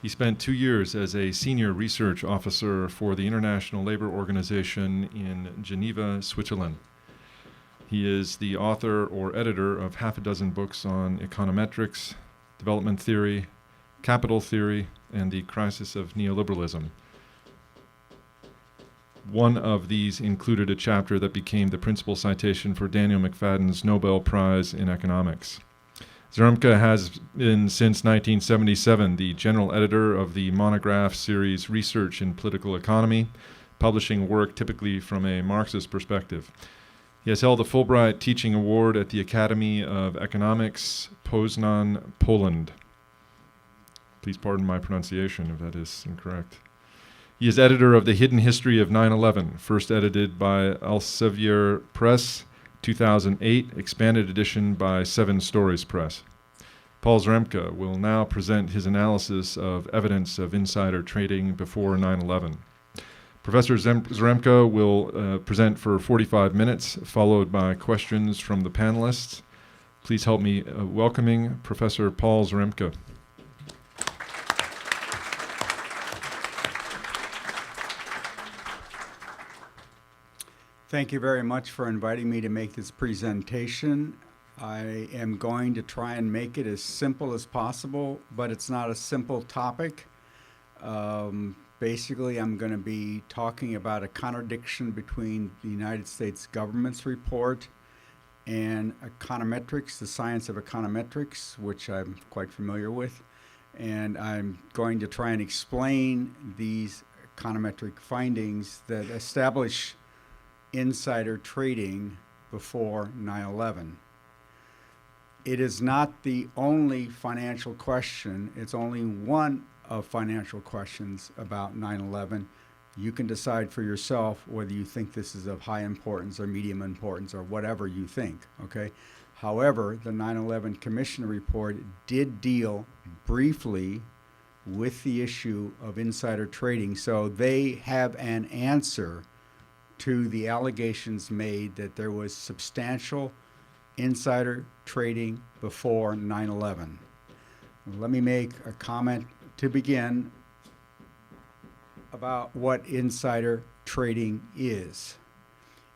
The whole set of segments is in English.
He spent 2 years as a senior research officer for the International Labor Organization in Geneva, Switzerland. He is the author or editor of half a dozen books on econometrics, development theory, capital theory, and the crisis of neoliberalism. One of these included a chapter that became the principal citation for Daniel McFadden's Nobel Prize in Economics. Zarembka has been since 1977 the general editor of the monograph series Research in Political Economy, publishing work typically from a Marxist perspective. He has held a Fulbright Teaching Award at the Academy of Economics, Poznan, Poland. Please pardon my pronunciation if that is incorrect. He is editor of The Hidden History of 9/11, first edited by Elsevier Press, 2008, expanded edition by Seven Stories Press. Paul Zarembka will now present his analysis of evidence of insider trading before 9/11. Professor Zarembka will present for 45 minutes, followed by questions from the panelists. Please help me welcoming Professor Paul Zarembka. Thank you very much for inviting me to make this presentation. I am going to try and make it as simple as possible, but it's not a simple topic. Basically, I'm going to be talking about a contradiction between the United States government's report and econometrics, the science of econometrics, which I'm quite familiar with. And I'm going to try and explain these econometric findings that establish insider trading before 9/11. It is not the only financial question. It's only one of financial questions about 9/11. You can decide for yourself whether you think this is of high importance or medium importance or whatever you think, okay? However, the 9/11 Commission report did deal briefly with the issue of insider trading, so they have an answer to the allegations made that there was substantial insider trading before 9/11. Let me make a comment to begin about what insider trading is.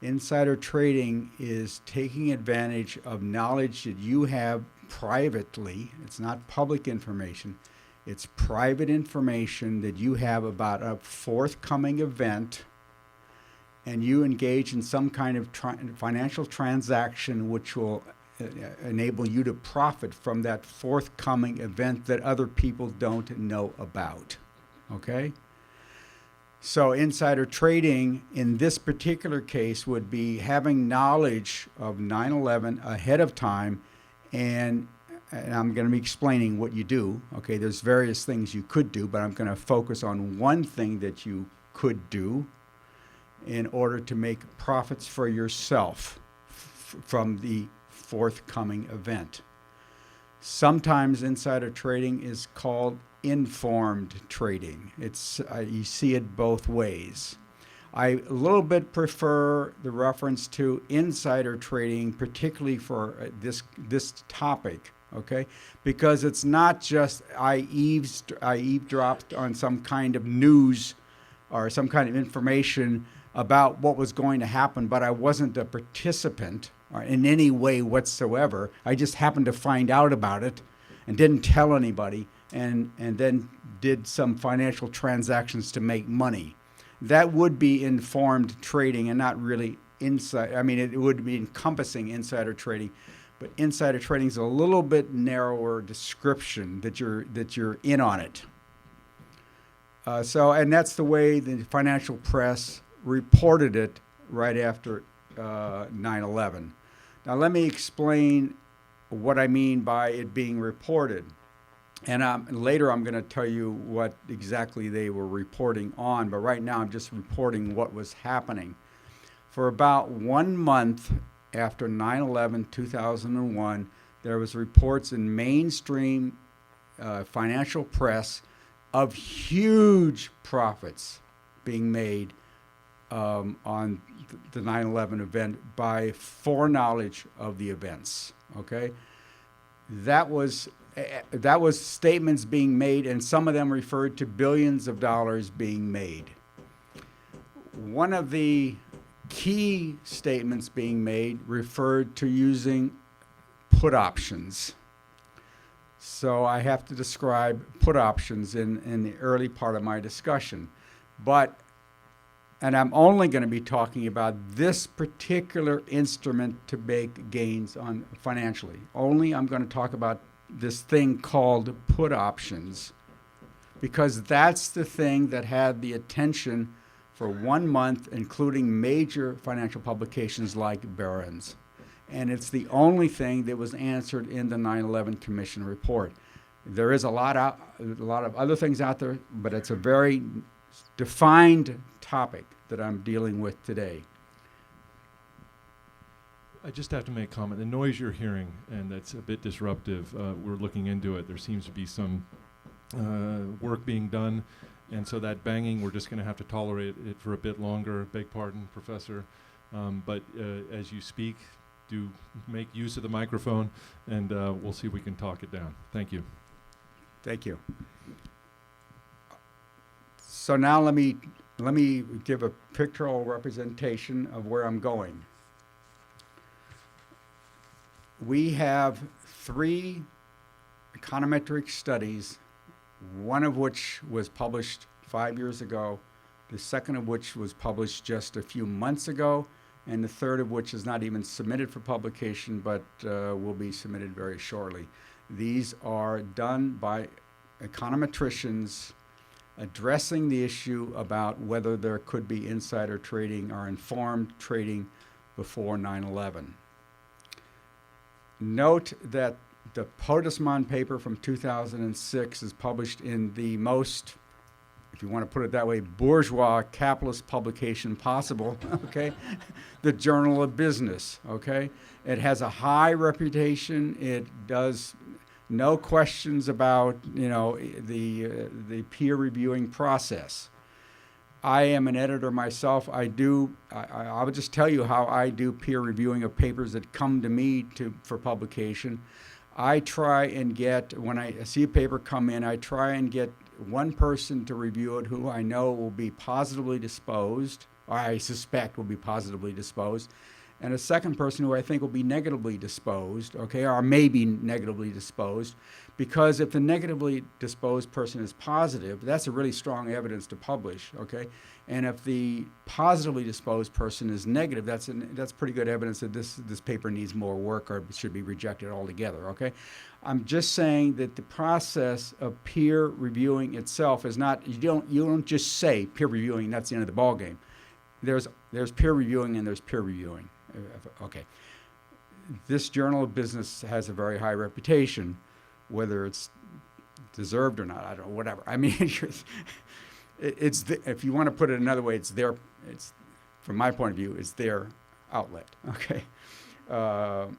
Insider trading is taking advantage of knowledge that you have privately. It's not public information. It's private information that you have about a forthcoming event, and you engage in some kind of financial transaction which will enable you to profit from that forthcoming event that other people don't know about, okay? So insider trading in this particular case would be having knowledge of 9/11 ahead of time, and I'm going to be explaining what you do, okay? There's various things you could do, but I'm going to focus on one thing that you could do in order to make profits for yourself from the forthcoming event. Sometimes insider trading is called informed trading. It's you see it both ways. I a little bit prefer the reference to insider trading, particularly for this topic, okay? Because it's not just I eavesdropped on some kind of news or some kind of information about what was going to happen, but I wasn't a participant in any way whatsoever. I just happened to find out about it and didn't tell anybody, and then did some financial transactions to make money. That would be informed trading and not really insider. I mean, it would be encompassing insider trading, but insider trading is a little bit narrower description that you're in on it. And that's the way the financial press reported it right after 9/11. Now let me explain what I mean by it being reported. And later I'm going to tell you what exactly they were reporting on, but right now I'm just reporting what was happening. For about 1 month after 9/11, 2001, there was reports in mainstream financial press of huge profits being made on the 9/11 event by foreknowledge of the events, okay? That was that was statements being made, and some of them referred to billions of dollars being made. One of the key statements being made referred to using put options. So I have to describe put options in the early part of my discussion. And I'm only going to be talking about this particular instrument to make gains on financially. Only I'm going to talk about this thing called put options, because that's the thing that had the attention for 1 month, including major financial publications like Barron's. And it's the only thing that was answered in the 9/11 Commission report. There is a lot of other things out there, but it's a very defined topic that I'm dealing with today. I just have to make a comment. The noise you're hearing, and that's a bit disruptive, we're looking into it. There seems to be some work being done, and so that banging, we're just going to have to tolerate it for a bit longer. Beg pardon, Professor. But as you speak, do make use of the microphone, and we'll see if we can talk it down. Thank you. Thank you. So now let me give a pictorial representation of where I'm going. We have 3 econometric studies, one of which was published 5 years ago, the second of which was published just a few months ago, and the third of which is not even submitted for publication, but will be submitted very shortly. These are done by econometricians addressing the issue about whether there could be insider trading or informed trading before 9/11. Note that the Pisman paper from 2006 is published in the most, if you want to put it that way, bourgeois capitalist publication possible, okay? The Journal of Business, okay? It has a high reputation. It does no questions about, the peer reviewing process. I am an editor myself. I will just tell you how I do peer reviewing of papers that come to me for publication. I try and get, when I see a paper come in, I try and get one person to review it who I know will be positively disposed, or I suspect will be positively disposed, and a second person who I think will be negatively disposed, okay, or maybe negatively disposed, because if the negatively disposed person is positive, that's a really strong evidence to publish, okay? And if the positively disposed person is negative, that's pretty good evidence that this paper needs more work or should be rejected altogether, okay? I'm just saying that the process of peer reviewing itself is not, you don't just say peer reviewing, that's the end of the ballgame. There's peer reviewing and there's peer reviewing. Okay. This Journal of Business has a very high reputation, whether it's deserved or not, I don't know, whatever. I mean, if you want to put it another way, it's from my point of view, it's their outlet, okay? The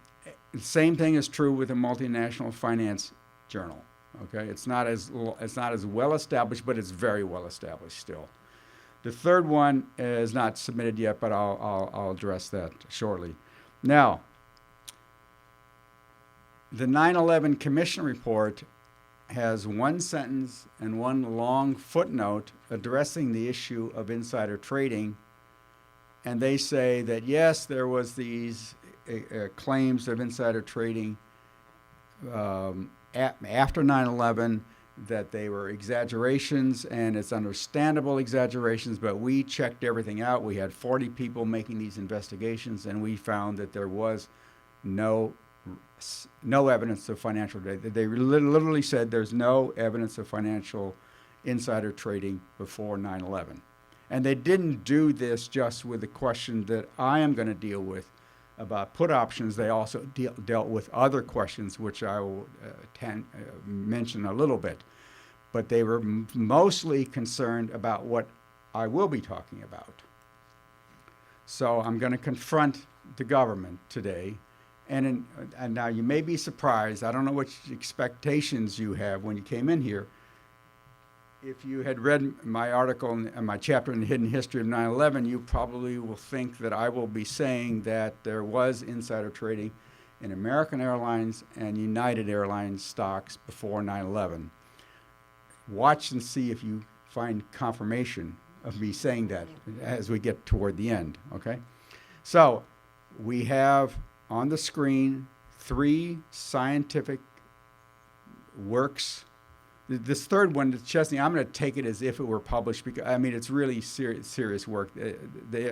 same thing is true with the Multinational Finance Journal, okay? It's not as well established, but it's very well established still. The third one is not submitted yet, but I'll address that shortly. Now, the 9/11 Commission report has one sentence and one long footnote addressing the issue of insider trading, and they say that yes, there was these claims of insider trading after 9/11, that they were exaggerations, and it's understandable exaggerations, but we checked everything out. We had 40 people making these investigations, and we found that there was no evidence of financial trading. They literally said there's no evidence of financial insider trading before 9/11. And they didn't do this just with the question that I am going to deal with about put options. They also dealt with other questions, which I will mention a little bit. But they were mostly concerned about what I will be talking about. So I'm going to confront the government today. And now you may be surprised. I don't know what expectations you have when you came in here. If you had read my article and my chapter in the hidden history of 9/11, you probably will think that I will be saying that there was insider trading in American Airlines and United Airlines stocks before 9/11. Watch and see if you find confirmation of me saying that as we get toward the end, okay? So we have on the screen 3 scientific works. This third one, Chesney, I'm going to take it as if it were published because, I mean, it's really serious work. They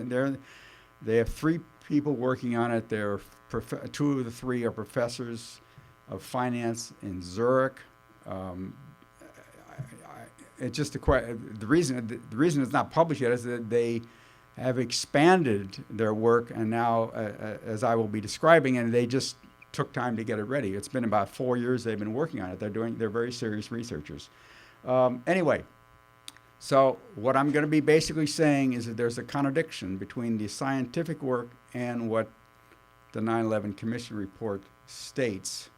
have 3 people working on it. 2 of the 3 are professors of finance in Zurich. It's just the reason it's not published yet is that they have expanded their work, and now, as I will be describing, and they just took time to get it ready. It's been about 4 years they've been working on it. They're very serious researchers. Anyway, so what I'm going to be basically saying is that there's a contradiction between the scientific work and what the 9/11 Commission report states.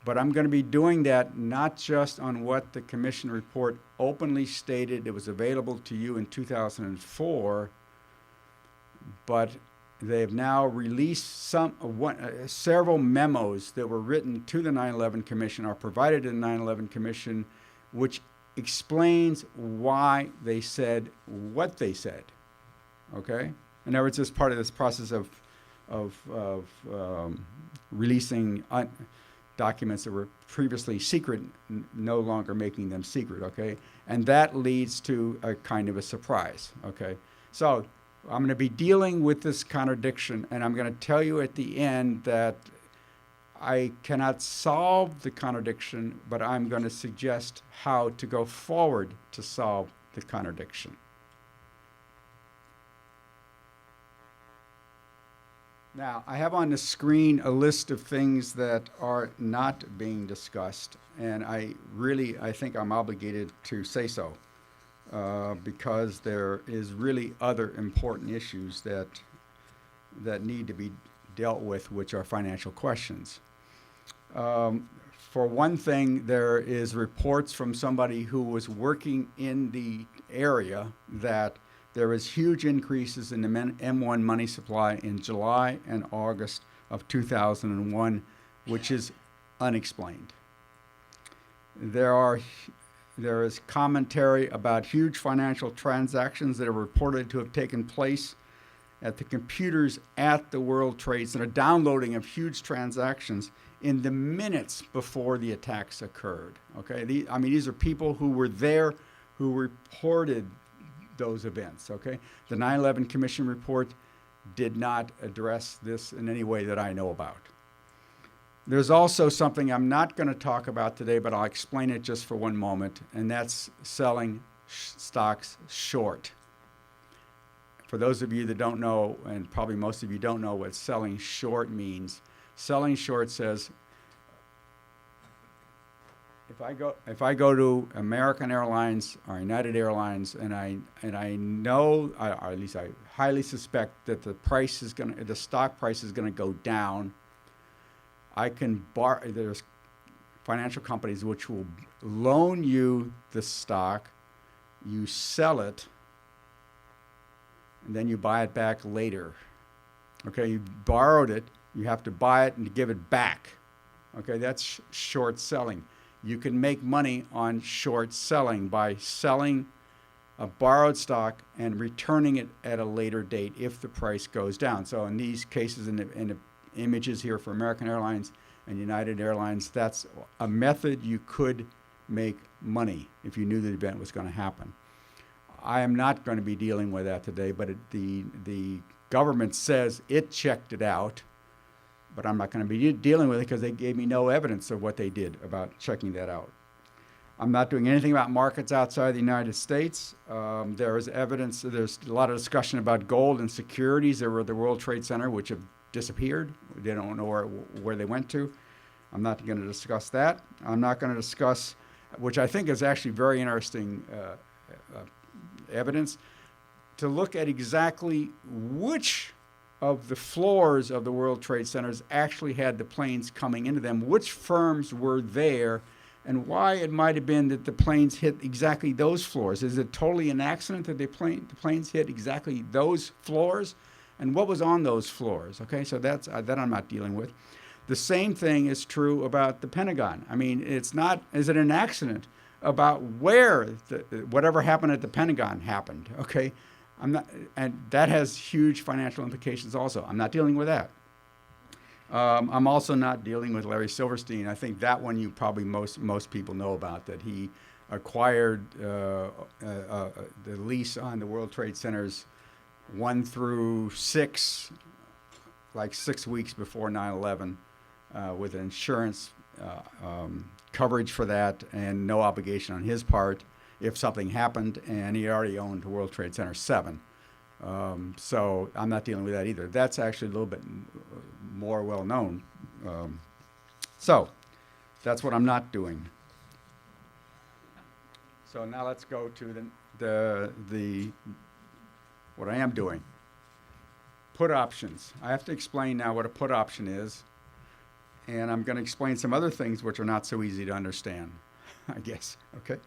But I'm going to be doing that not just on what the Commission report openly stated it was available to you in 2004, but they've now released several memos that were written to the 9/11 Commission or provided to the 9/11 Commission, which explains why they said what they said. Okay? In other words, it's part of this process of releasing documents that were previously secret, no longer making them secret. Okay? And that leads to a kind of a surprise. Okay? So I'm going to be dealing with this contradiction, and I'm going to tell you at the end that I cannot solve the contradiction, but I'm going to suggest how to go forward to solve the contradiction. Now, I have on the screen a list of things that are not being discussed, and I think I'm obligated to say so. Because there is really other important issues that need to be dealt with, which are financial questions. For one thing, there is reports from somebody who was working in the area that there was huge increases in the M1 money supply in July and August of 2001, which is unexplained. There is commentary about huge financial transactions that are reported to have taken place at the computers at the World Trade Center, downloading of huge transactions in the minutes before the attacks occurred. Okay, these are people who were there, who reported those events. Okay, the 9/11 Commission report did not address this in any way that I know about. There's also something I'm not going to talk about today, but I'll explain it just for one moment, and that's selling stocks short. For those of you that don't know, and probably most of you don't know what selling short means, selling short says, if I go to American Airlines or United Airlines and I know, or at least I highly suspect that the stock price is going to go down, I can there's financial companies which will loan you the stock, you sell it, and then you buy it back later. Okay, you borrowed it, you have to buy it and give it back. Okay, that's short selling. You can make money on short selling by selling a borrowed stock and returning it at a later date if the price goes down. So in these cases, in the images here for American Airlines and United Airlines, that's a method you could make money if you knew the event was going to happen. I am not going to be dealing with that today, but the government says it checked it out, but I'm not going to be dealing with it because they gave me no evidence of what they did about checking that out. I'm not doing anything about markets outside the United States. There is evidence, there's a lot of discussion about gold and securities that were at the World Trade Center, which have disappeared. They don't know where they went to. I'm not going to discuss that. I'm not going to discuss, which I think is actually very interesting evidence, to look at exactly which of the floors of the World Trade Centers actually had the planes coming into them, which firms were there, and why it might have been that the planes hit exactly those floors. Is it totally an accident that the planes hit exactly those floors? And what was on those floors? Okay, so that I'm not dealing with. The same thing is true about the Pentagon. I mean, it's not, is it an accident about where whatever happened at the Pentagon happened, okay? And that has huge financial implications also. I'm not dealing with that. I'm also not dealing with Larry Silverstein. I think that one you probably most people know about, that he acquired the lease on the World Trade Centers 1 through 6, like 6 weeks before 9/11, with insurance coverage for that and no obligation on his part if something happened, and he already owned World Trade Center 7. So I'm not dealing with that either. That's actually a little bit more well known. So that's what I'm not doing. So now let's go to the what I am doing. Put options. I have to explain now what a put option is, and I'm going to explain some other things which are not so easy to understand, I guess. Okay.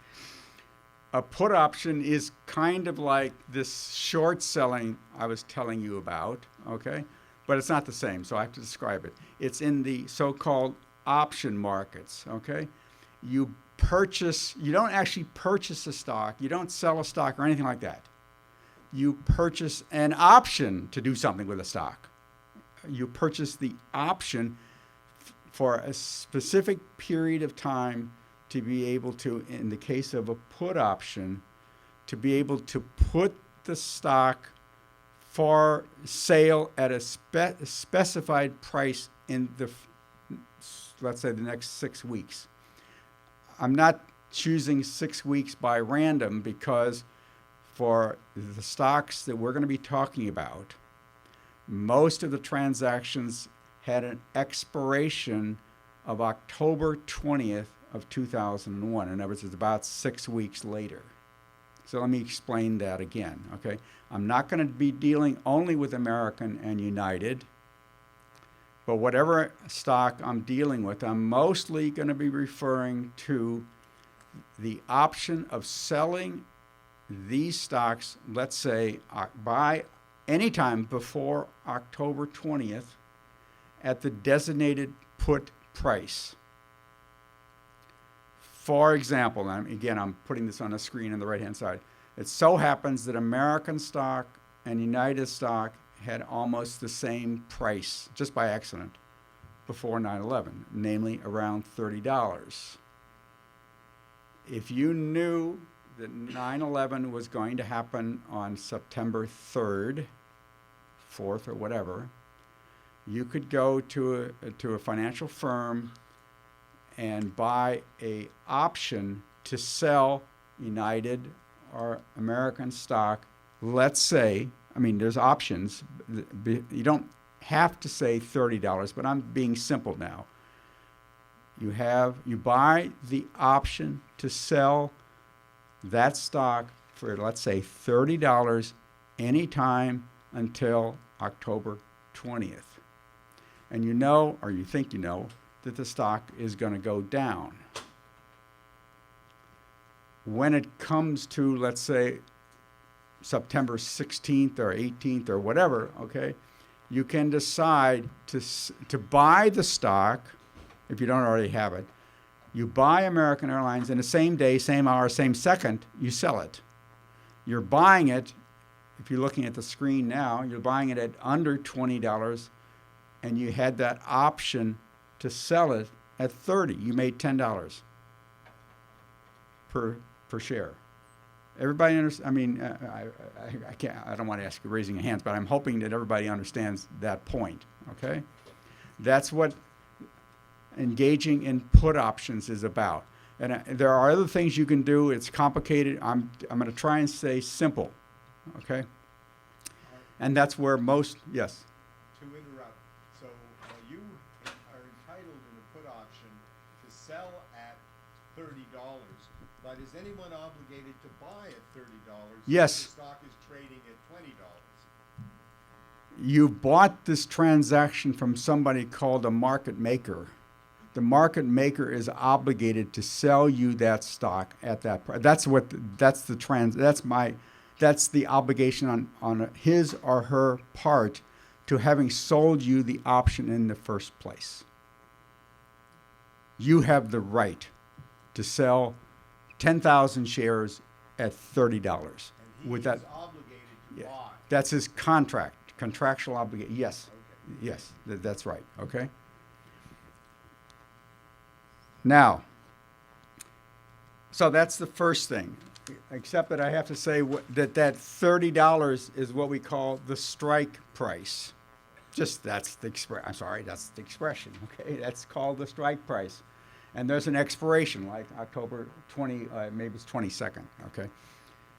A put option is kind of like this short selling I was telling you about, okay? But it's not the same, so I have to describe it. It's in the so-called option markets, okay? You don't actually purchase a stock, you don't sell a stock or anything like that. You purchase an option to do something with a stock. You purchase the option for a specific period of time to be able to, in the case of a put option, to be able to put the stock for sale at a specified price in the, let's say, the next 6 weeks. I'm not choosing 6 weeks by random because for the stocks that we're going to be talking about, most of the transactions had an expiration of October 20th of 2001. In other words, it's about 6 weeks later. So let me explain that again, okay? I'm not going to be dealing only with American and United, but whatever stock I'm dealing with, I'm mostly going to be referring to the option of selling these stocks, let's say, by any time before October 20th at the designated put price. For example, and again, I'm putting this on the screen on the right-hand side. It so happens that American stock and United stock had almost the same price, just by accident, before 9/11, namely around $30. If you knew that 9/11 was going to happen on September 3rd, 4th, or whatever, you could go to a financial firm and buy a option to sell United or American stock. Let's say, I mean, there's options. You don't have to say $30, but I'm being simple now. You buy the option to sell that stock for, let's say, $30 anytime until October 20th. And you know, or you think you know, that the stock is going to go down. When it comes to, let's say, September 16th or 18th or whatever, okay, you can decide to buy the stock, if you don't already have it. You buy American Airlines, and the same day, same hour, same second, you sell it. You're buying it, if you're looking at the screen now, you're buying it at under $20, and you had that option to sell it at $30. You made $10 per share. Everybody understands? I mean, I can't. I don't want to ask you raising your hands, but I'm hoping that everybody understands that point. Okay, that's what engaging in put options is about. And there are other things you can do. It's complicated. I'm going to try and stay simple. Okay, and that's where most yes. To interrupt, so you are entitled in a put option to sell at $30, but is anyone obligated to buy at $30? Yes. If the stock is trading at $20. You bought this transaction from somebody called a market maker. The market maker is obligated to sell you that stock at that price. That's the obligation on his or her part to having sold you the option in the first place. You have the right to sell 10,000 shares at $30. And he With is that, obligated to yeah, buy. that's his contractual obligation. Yes, yes, that's right. Okay. Now, so that's the first thing. Except that I have to say that $30 is what we call the strike price. That's the expression. Okay, that's called the strike price, and there's an expiration like October 20, maybe it's 22nd. Okay,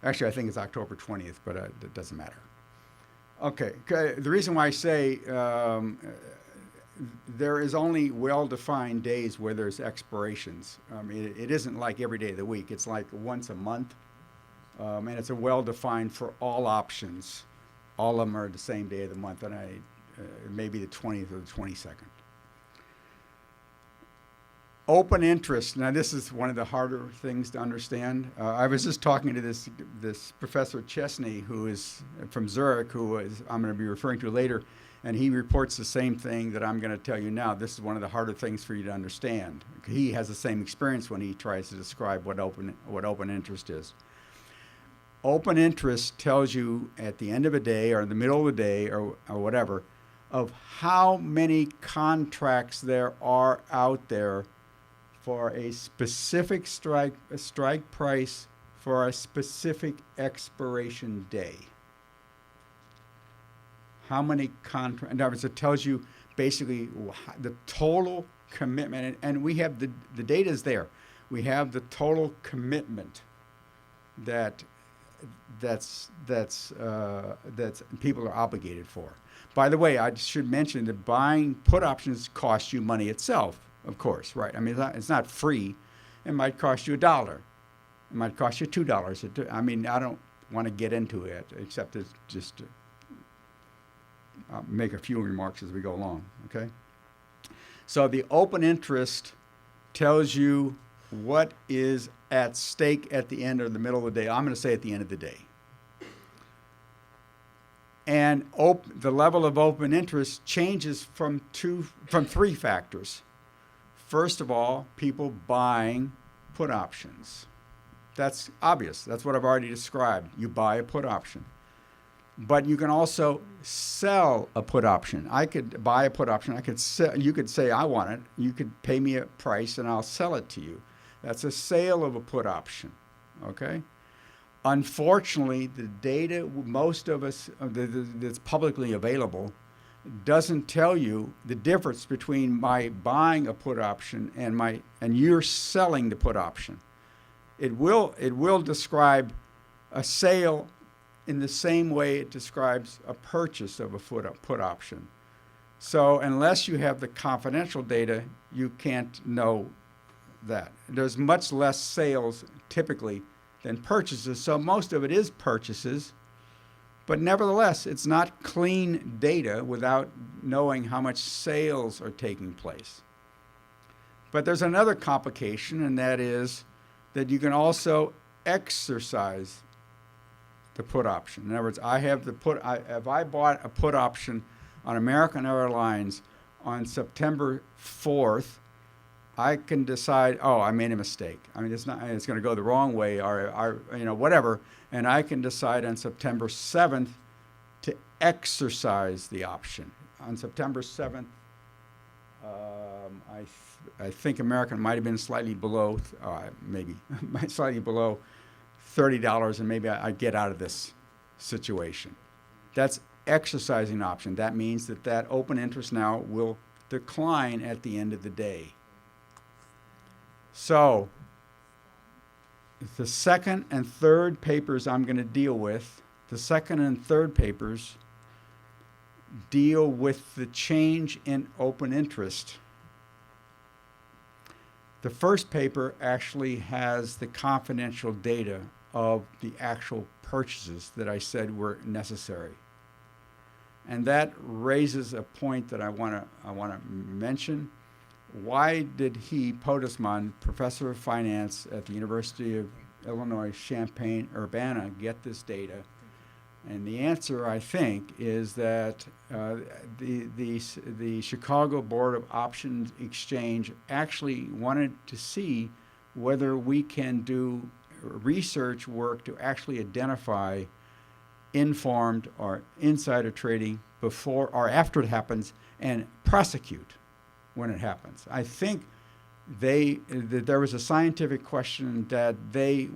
actually I think it's October 20th, but it doesn't matter. Okay, the reason why I say there is only well-defined days where there's expirations. It isn't like every day of the week. It's like once a month, and it's a well-defined for all options. All of them are the same day of the month, and maybe the 20th or the 22nd. Open interest. Now, this is one of the harder things to understand. I was just talking to this Professor Chesney, who is from Zurich, I'm going to be referring to later, and he reports the same thing that I'm going to tell you now. This is one of the harder things for you to understand. He has the same experience when he tries to describe what open interest is. Open interest tells you at the end of a day or in the middle of the day or whatever of how many contracts there are out there for a specific strike price for a specific expiration day. How many contracts? In other words, it tells you basically the total commitment, and we have the data is there. We have the total commitment that people are obligated for. By the way, I should mention that buying put options cost you money itself, of course, right? I mean, it's not free. It might cost you $1. It might cost you $2. I mean, I don't want to get into it, except to just make a few remarks as we go along, okay? So the open interest tells you what is at stake at the end or the middle of the day. I'm going to say at the end of the day. And the level of open interest changes from three factors. First of all, people buying put options. That's obvious. That's what I've already described. You buy a put option. But you can also sell a put option. I could buy a put option. You could say, I want it. You could pay me a price and I'll sell it to you. That's a sale of a put option, okay? Unfortunately, the data, most of us, that's publicly available, doesn't tell you the difference between my buying a put option and you're selling the put option. It will describe a sale in the same way it describes a purchase of a put option. So unless you have the confidential data, you can't know that. There's much less sales typically than purchases, so most of it is purchases, but nevertheless, it's not clean data without knowing how much sales are taking place. But there's another complication, and that is that you can also exercise the put option. In other words, if I bought a put option on American Airlines on September 4th, I can decide, I made a mistake. I mean, it's going to go the wrong way or whatever. And I can decide on September 7th to exercise the option. On September 7th, I think American might have been slightly below, slightly below $30, and maybe I get out of this situation. That's exercising option. That means that open interest now will decline at the end of the day. So the second and third papers I'm going to deal with, the second and third papers deal with the change in open interest. The first paper actually has the confidential data of the actual purchases that I said were necessary. And that raises a point that I want to mention. Why did Pisman, professor of finance at the University of Illinois Champaign-Urbana, get this data? And the answer, I think, is that the Chicago Board of Options Exchange actually wanted to see whether we can do research work to actually identify informed or insider trading before or after it happens and prosecute when it happens. I think that there was a scientific question that they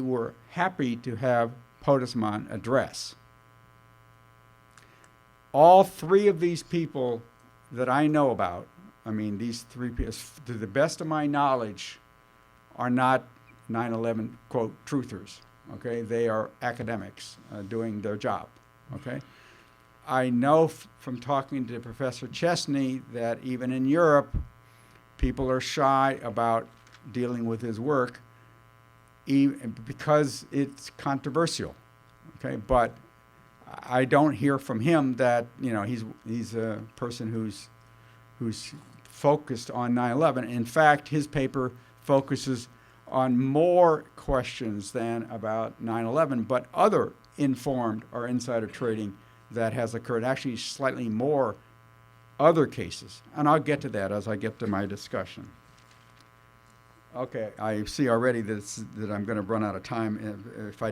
were happy to have Pisman address. All three of these people that I know about, I mean, these three people, to the best of my knowledge, are not 9/11 quote truthers. Okay, they are academics doing their job. Okay, I know from talking to Professor Chesney that even in Europe, people are shy about dealing with his work because it's controversial. Okay, but I don't hear from him that he's a person who's focused on 9/11. In fact, his paper focuses on more questions than about 9/11, but other informed or insider trading that has occurred. Actually, slightly more other cases, and I'll get to that as I get to my discussion. Okay, I see already that I'm going to run out of time if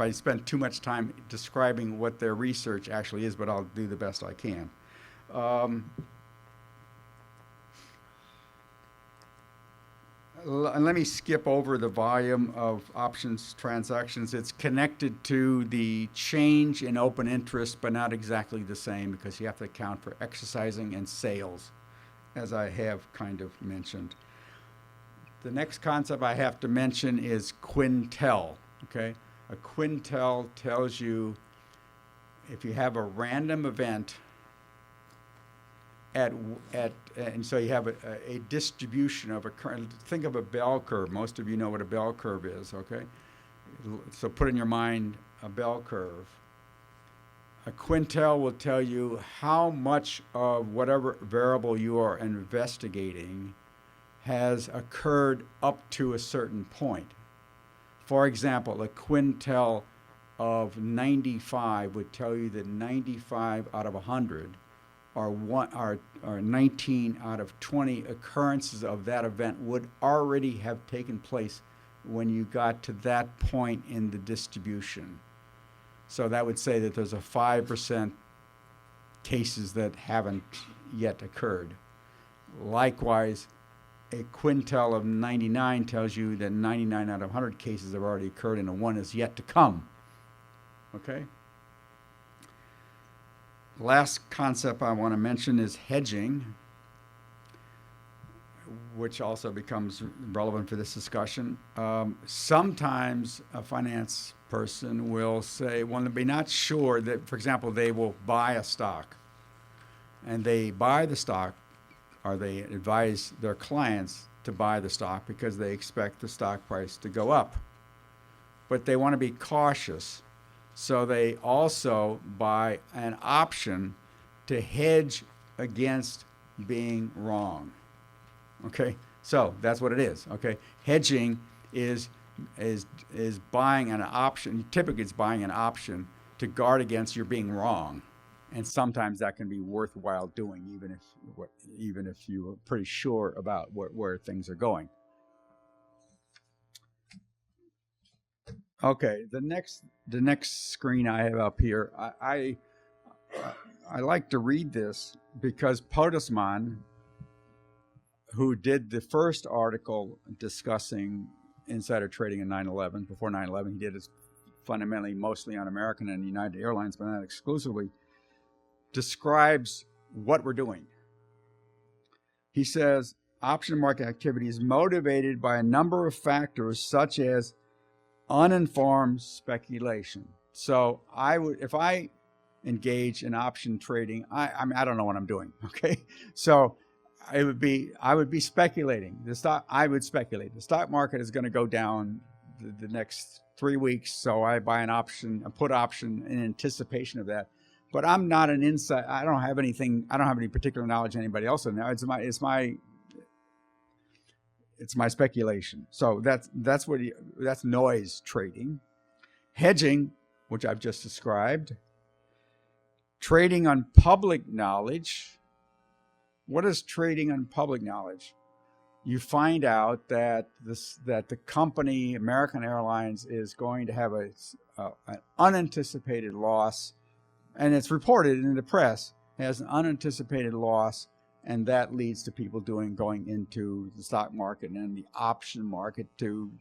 I spend too much time describing what their research actually is, but I'll do the best I can. And let me skip over the volume of options transactions. It's connected to the change in open interest, but not exactly the same because you have to account for exercising and sales, as I have kind of mentioned. The next concept I have to mention is quintel. Okay, a quintel tells you if you have a random event and so you have a distribution of a current. Think of a bell curve. Most of you know what a bell curve is. Okay, so put in your mind a bell curve. A quintel will tell you how much of whatever variable you are investigating has occurred up to a certain point. For example, a quintel of 95 would tell you that 95 out of 100 are 19 out of 20 occurrences of that event would already have taken place when you got to that point in the distribution. So that would say that there's a 5% cases that haven't yet occurred. Likewise, a quintel of 99 tells you that 99 out of 100 cases have already occurred and a 1 is yet to come. Okay? Last concept I want to mention is hedging, which also becomes relevant for this discussion. Sometimes a finance person will say, well, they're not sure that, for example, they will buy a stock. And they buy the stock, or they advise their clients to buy the stock because they expect the stock price to go up. But they want to be cautious. So they also buy an option to hedge against being wrong. Okay, so that's what it is. Okay, hedging is buying an option. Typically, it's buying an option to guard against your being wrong, and sometimes that can be worthwhile doing, even if you are pretty sure about where things are going. Okay, the next screen I have up here, I like to read this because Pisman, who did the first article discussing insider trading in 9/11, before 9/11, he did it fundamentally mostly on American and United Airlines, but not exclusively, describes what we're doing. He says, option market activity is motivated by a number of factors such as uninformed speculation. So if I engage in option trading, I mean, I don't know what I'm doing. Okay, so I would be speculating. I would speculate the stock market is going to go down the next 3 weeks, so I buy a put option in anticipation of that. But I'm not an insider. I don't have any particular knowledge anybody else in there. It's my speculation. So that's noise trading. Hedging which I've just described. Trading on public knowledge. What is trading on public knowledge? You find out that the company, American Airlines, is going to have an unanticipated loss, and it's reported in the press as an unanticipated loss, and that leads to people going into the stock market and the option market to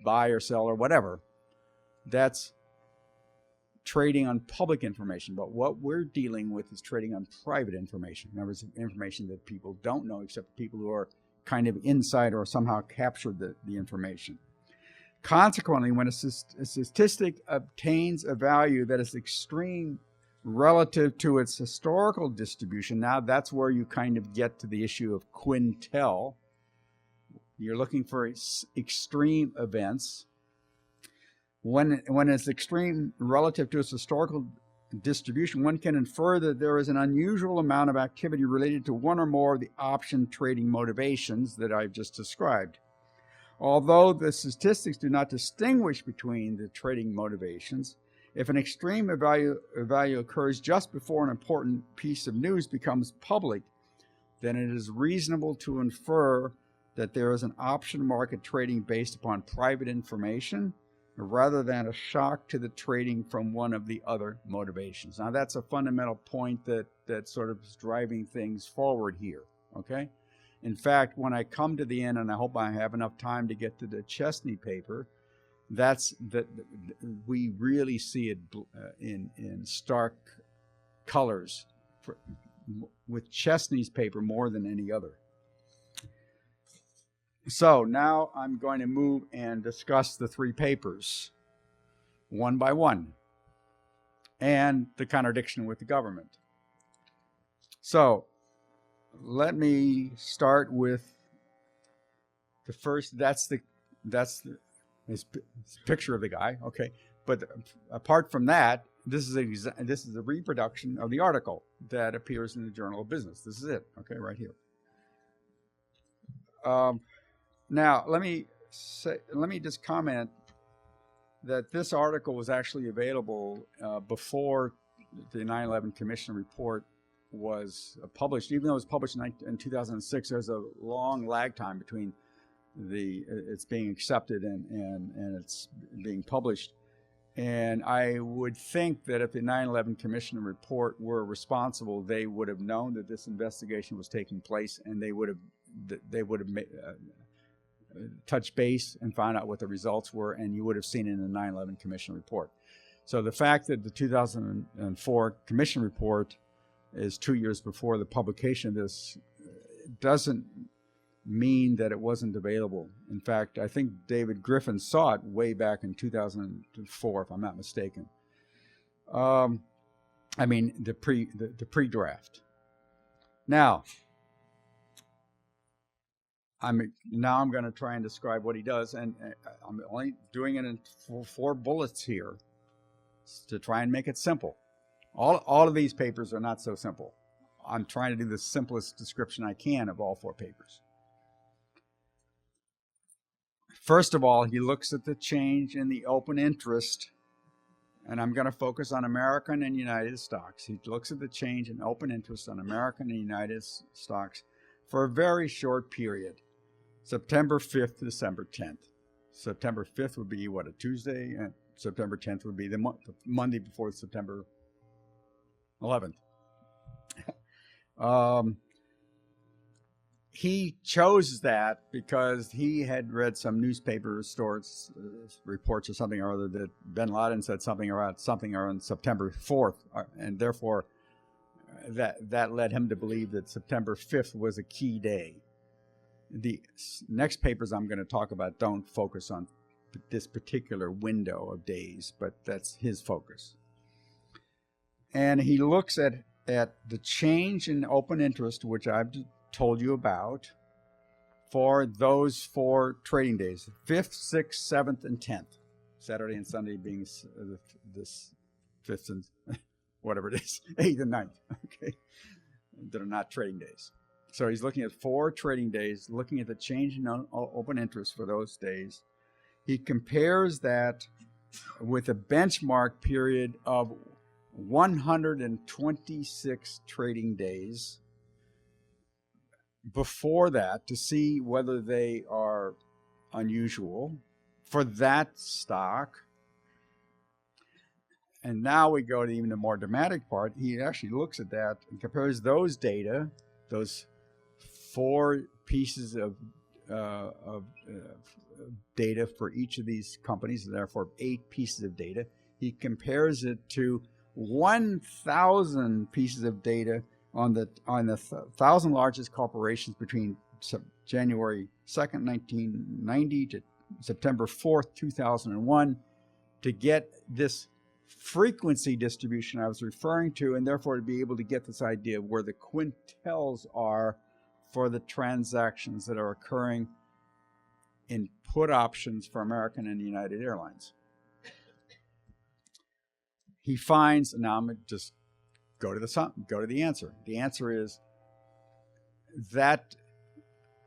buy or sell or whatever. That's trading on public information, but what we're dealing with is trading on private information. In other words, information that people don't know except people who are kind of inside or somehow captured the information. Consequently, when a statistic obtains a value that is extreme relative to its historical distribution, now that's where you kind of get to the issue of quintile. You're looking for extreme events. When it's extreme relative to its historical distribution, one can infer that there is an unusual amount of activity related to one or more of the option trading motivations that I've just described. Although the statistics do not distinguish between the trading motivations, if an extreme value occurs just before an important piece of news becomes public, then it is reasonable to infer that there is an option market trading based upon private information rather than a shock to the trading from one of the other motivations. Now, that's a fundamental point that sort of is driving things forward here, okay? In fact, when I come to the end, and I hope I have enough time to get to the Chesney paper, we really see it in stark colors with Chesney's paper more than any other. So now I'm going to move and discuss the three papers one by one and the contradiction with the government. So let me start with the first. That's his picture of the guy. Okay, but apart from that, this is a reproduction of the article that appears in the Journal of Business. This is it. Okay, right here. Now, let me just comment that this article was actually available before the 9/11 Commission report was published. Even though it was published in 2006, there's a long lag time between it's being accepted and it's being published. And I would think that if the 9/11 Commission report were responsible, they would have known that this investigation was taking place, and they would have touched base and found out what the results were, and you would have seen it in the 9/11 Commission report. So the fact that the 2004 Commission report is 2 years before the publication of this doesn't mean that it wasn't available. In fact, I think David Griffin saw it way back in 2004, if I'm not mistaken. I mean the pre-draft. Now I'm going to try and describe what he does, and I'm only doing it in four bullets here to try and make it simple. All of these papers are not so simple. I'm trying to do the simplest description I can of all four papers. First of all, he looks at the change in the open interest, and I'm going to focus on American and United stocks. He looks at the change in open interest on American and United stocks for a very short period, September 5th to December 10th. September 5th would be, what, a Tuesday? And September 10th would be the Monday before September 11th. He chose that because he had read some newspaper reports or something or other that bin Laden said something around September 4th, and therefore that led him to believe that September 5th was a key day. The next papers I'm going to talk about don't focus on this particular window of days, but that's his focus. And he looks at the change in open interest, which I've told you about, for those 4 trading days, 5th, 6th, 7th, and 10th. Saturday and Sunday being this 5th and whatever it is, 8th and 9th, okay, that are not trading days. So he's looking at 4 trading days, looking at the change in open interest for those days. He compares that with a benchmark period of 126 trading days before that to see whether they are unusual for that stock. And now we go to even the more dramatic part. He actually looks at that and compares those data, those 4 pieces of data for each of these companies, and therefore 8 pieces of data. He compares it to 1,000 pieces of data on the 1,000 largest corporations between January 2nd, 1990 to September 4th, 2001 to get this frequency distribution I was referring to, and therefore to be able to get this idea of where the quintiles are for the transactions that are occurring in put options for American and United Airlines. He finds, now I'm going to just go to the answer. The answer is that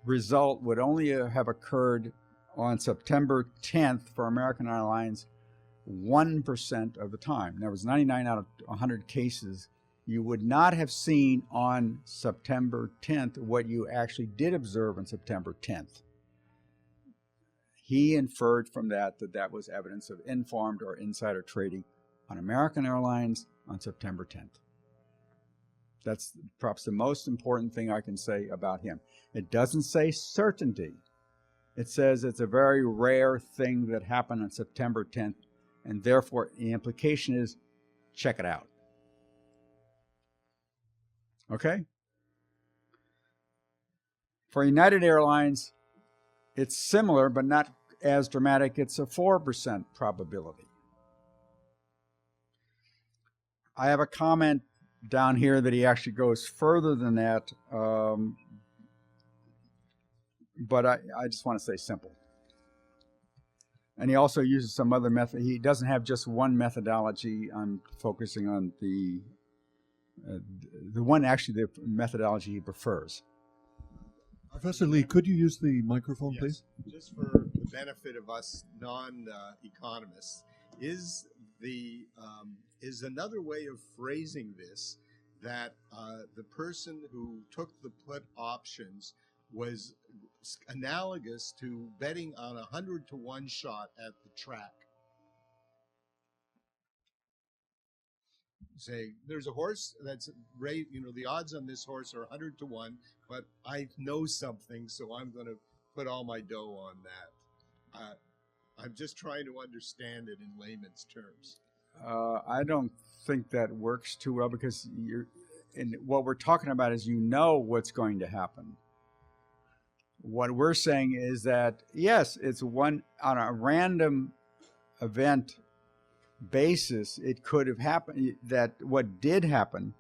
result would only have occurred on September 10th for American Airlines 1% of the time. There was 99 out of 100 cases you would not have seen on September 10th what you actually did observe on September 10th. He inferred from that that was evidence of informed or insider trading on American Airlines on September 10th. That's perhaps the most important thing I can say about him. It doesn't say certainty. It says it's a very rare thing that happened on September 10th, and therefore the implication is check it out. Okay? For United Airlines, it's similar, but not as dramatic. It's a 4% probability. I have a comment down here that he actually goes further than that, but I just want to say simple. And he also uses some other method. He doesn't have just one methodology. I'm focusing on the one, actually, the methodology he prefers. Professor Lee, could you use the microphone, please? Just for the benefit of us non-economists, is another way of phrasing this that the person who took the put options was analogous to betting on 100-to-1 shot at the track. Say there's a horse that's the odds on this horse are 100-to-1, but I know something, so I'm going to put all my dough on that. I'm just trying to understand it in layman's terms. I don't think that works too well, because what we're talking about is what's going to happen. What we're saying is that, yes, it's on a random event basis, it could have happened, that what did happen,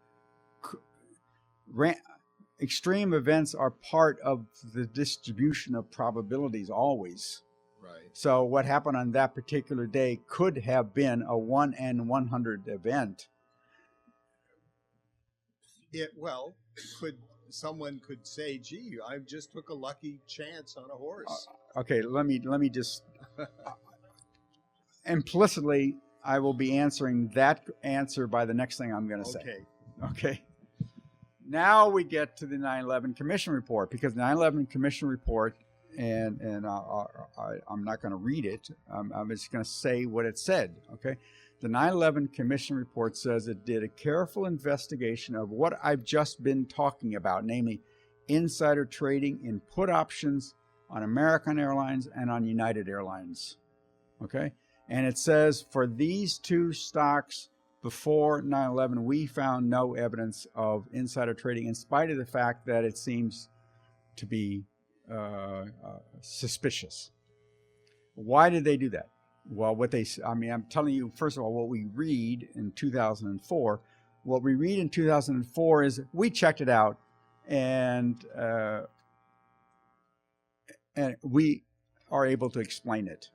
extreme events are part of the distribution of probabilities always. Right. So what happened on that particular day could have been a 1 in 100 event. Someone could say, gee, I just took a lucky chance on a horse. Okay, let me just implicitly, I will be answering that answer by the next thing I'm going to say. Okay. Now we get to the 9/11 Commission report, because the 9/11 Commission report, and I'm not going to read it. I'm just going to say what it said. Okay. The 9/11 Commission report says it did a careful investigation of what I've just been talking about, namely insider trading in put options on American Airlines and on United Airlines. Okay? And it says for these 2 stocks before 9/11, we found no evidence of insider trading, in spite of the fact that it seems to be suspicious. Why did they do that? Well, I'm telling you, first of all, what we read in 2004. What we read in 2004 is we checked it out, and we are able to explain it.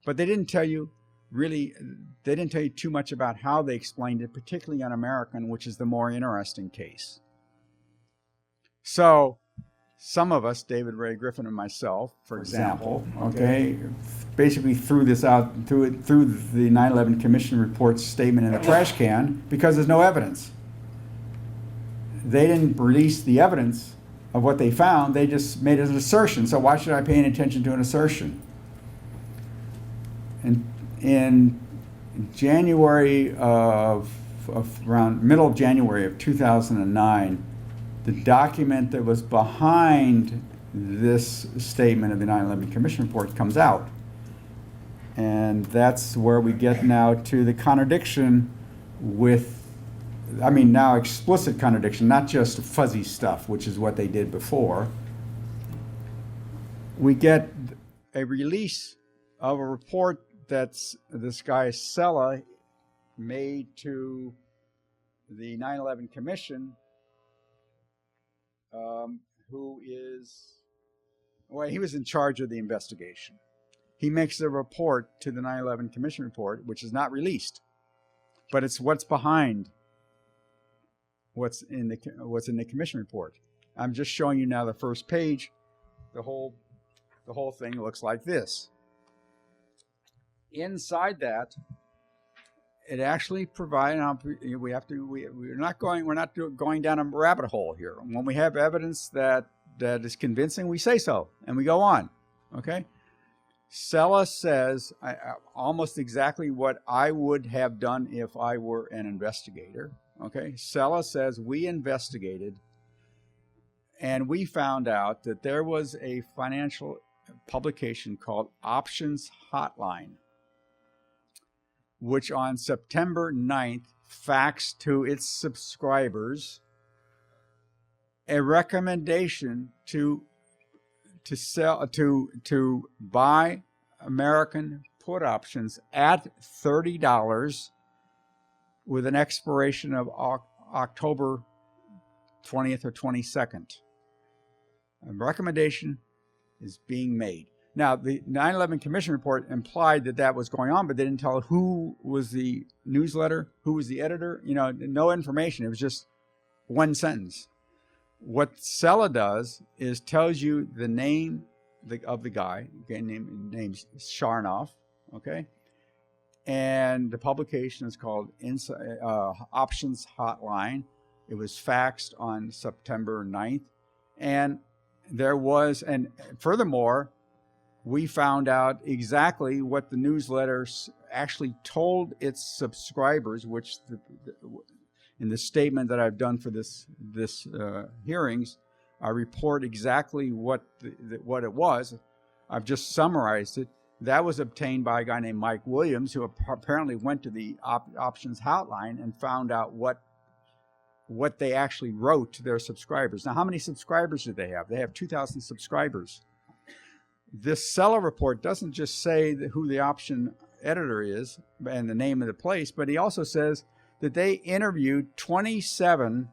But they didn't tell you too much about how they explained it, particularly on American, which is the more interesting case. So some of us, David Ray Griffin and myself, for example, okay, basically threw this out, threw the 9/11 Commission report's statement in the trash can because there's no evidence. They didn't release the evidence of what they found. They just made it an assertion. So why should I pay any attention to an assertion? And in January of around middle of January of 2009, the document that was behind this statement of the 9/11 Commission report comes out. And that's where we get now to the contradiction with, I mean, now explicit contradiction, not just fuzzy stuff, which is what they did before. We get a release of a report that's this guy Sella made to the 9/11 Commission, who is, well, he was in charge of the investigation. He makes a report to the 9/11 Commission report, which is not released, but it's what's behind what's in the Commission report. I'm just showing you now the first page. The whole thing looks like this. Inside that, it actually provides. We're not going down a rabbit hole here. When we have evidence that is convincing, we say so and we go on. Okay. Sella says almost exactly what I would have done if I were an investigator. Okay. Sella says we investigated and we found out that there was a financial publication called Options Hotline, which on September 9th faxed to its subscribers a recommendation to buy American put options at $30 with an expiration of October 20th or 22nd. A recommendation is being made. Now, the 9/11 Commission report implied that was going on, but they didn't tell who was the newsletter, who was the editor. No information. It was just one sentence. What Sella does is tells you the name of the guy, name's Sharnoff, okay? And the publication is called Options Hotline. It was faxed on September 9th. And furthermore, we found out exactly what the newsletter actually told its subscribers, which in the statement that I've done for this hearings, I report exactly what it was. I've just summarized it. That was obtained by a guy named Mike Williams, who apparently went to the Options Hotline and found out what they actually wrote to their subscribers. Now, how many subscribers do they have? They have 2,000 subscribers. This Sella report doesn't just say who the option editor is and the name of the place, but he also says that they interviewed 27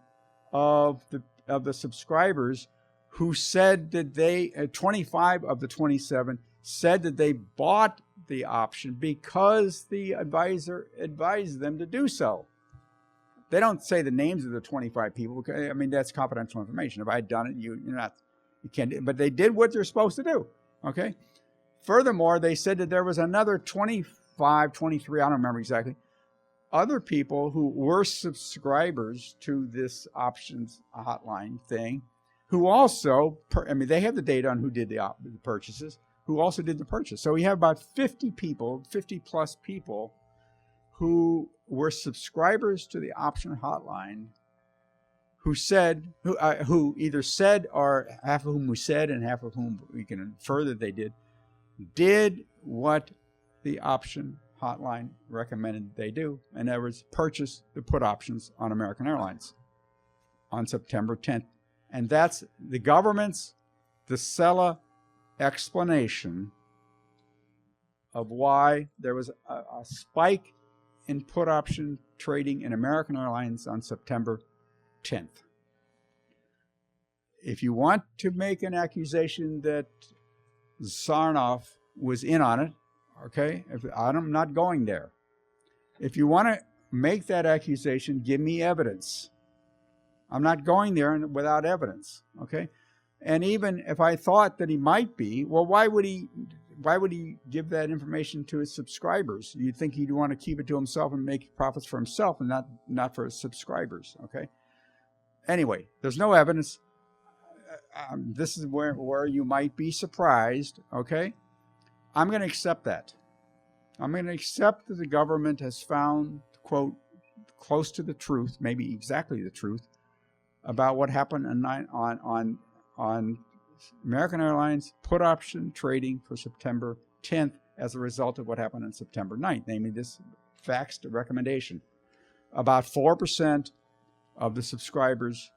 of the subscribers who said that 25 of the 27 said that they bought the option because the advisor advised them to do so. They don't say the names of the 25 people. I mean, that's confidential information. If I had done it, you can't. But they did what they're supposed to do. Okay. Furthermore, they said that there was another 25, 23, I don't remember exactly, other people who were subscribers to this Options Hotline thing, who also, they have the data on who did the purchases, who also did the purchase. So we have about 50 plus people who were subscribers to the Option Hotline, who either said, or half of whom we said and half of whom we can infer that they did what the Option Hotline recommended they do, and that was purchase the put options on American Airlines on September 10th. And that's the government's, the Sella explanation of why there was a spike in put option trading in American Airlines on September 10th. If you want to make an accusation that Sarnoff was in on it, okay, I'm not going there. If you want to make that accusation, give me evidence. I'm not going there without evidence, okay? And even if I thought that he might be, well, why would he give that information to his subscribers? You'd think he'd want to keep it to himself and make profits for himself and not for his subscribers, okay? Anyway, there's no evidence. This is where you might be surprised, okay? I'm going to accept that. I'm going to accept that the government has found, quote, close to the truth, maybe exactly the truth, about what happened on American Airlines put option trading for September 10th as a result of what happened on September 9th, namely this faxed recommendation. About 4% of the subscribers,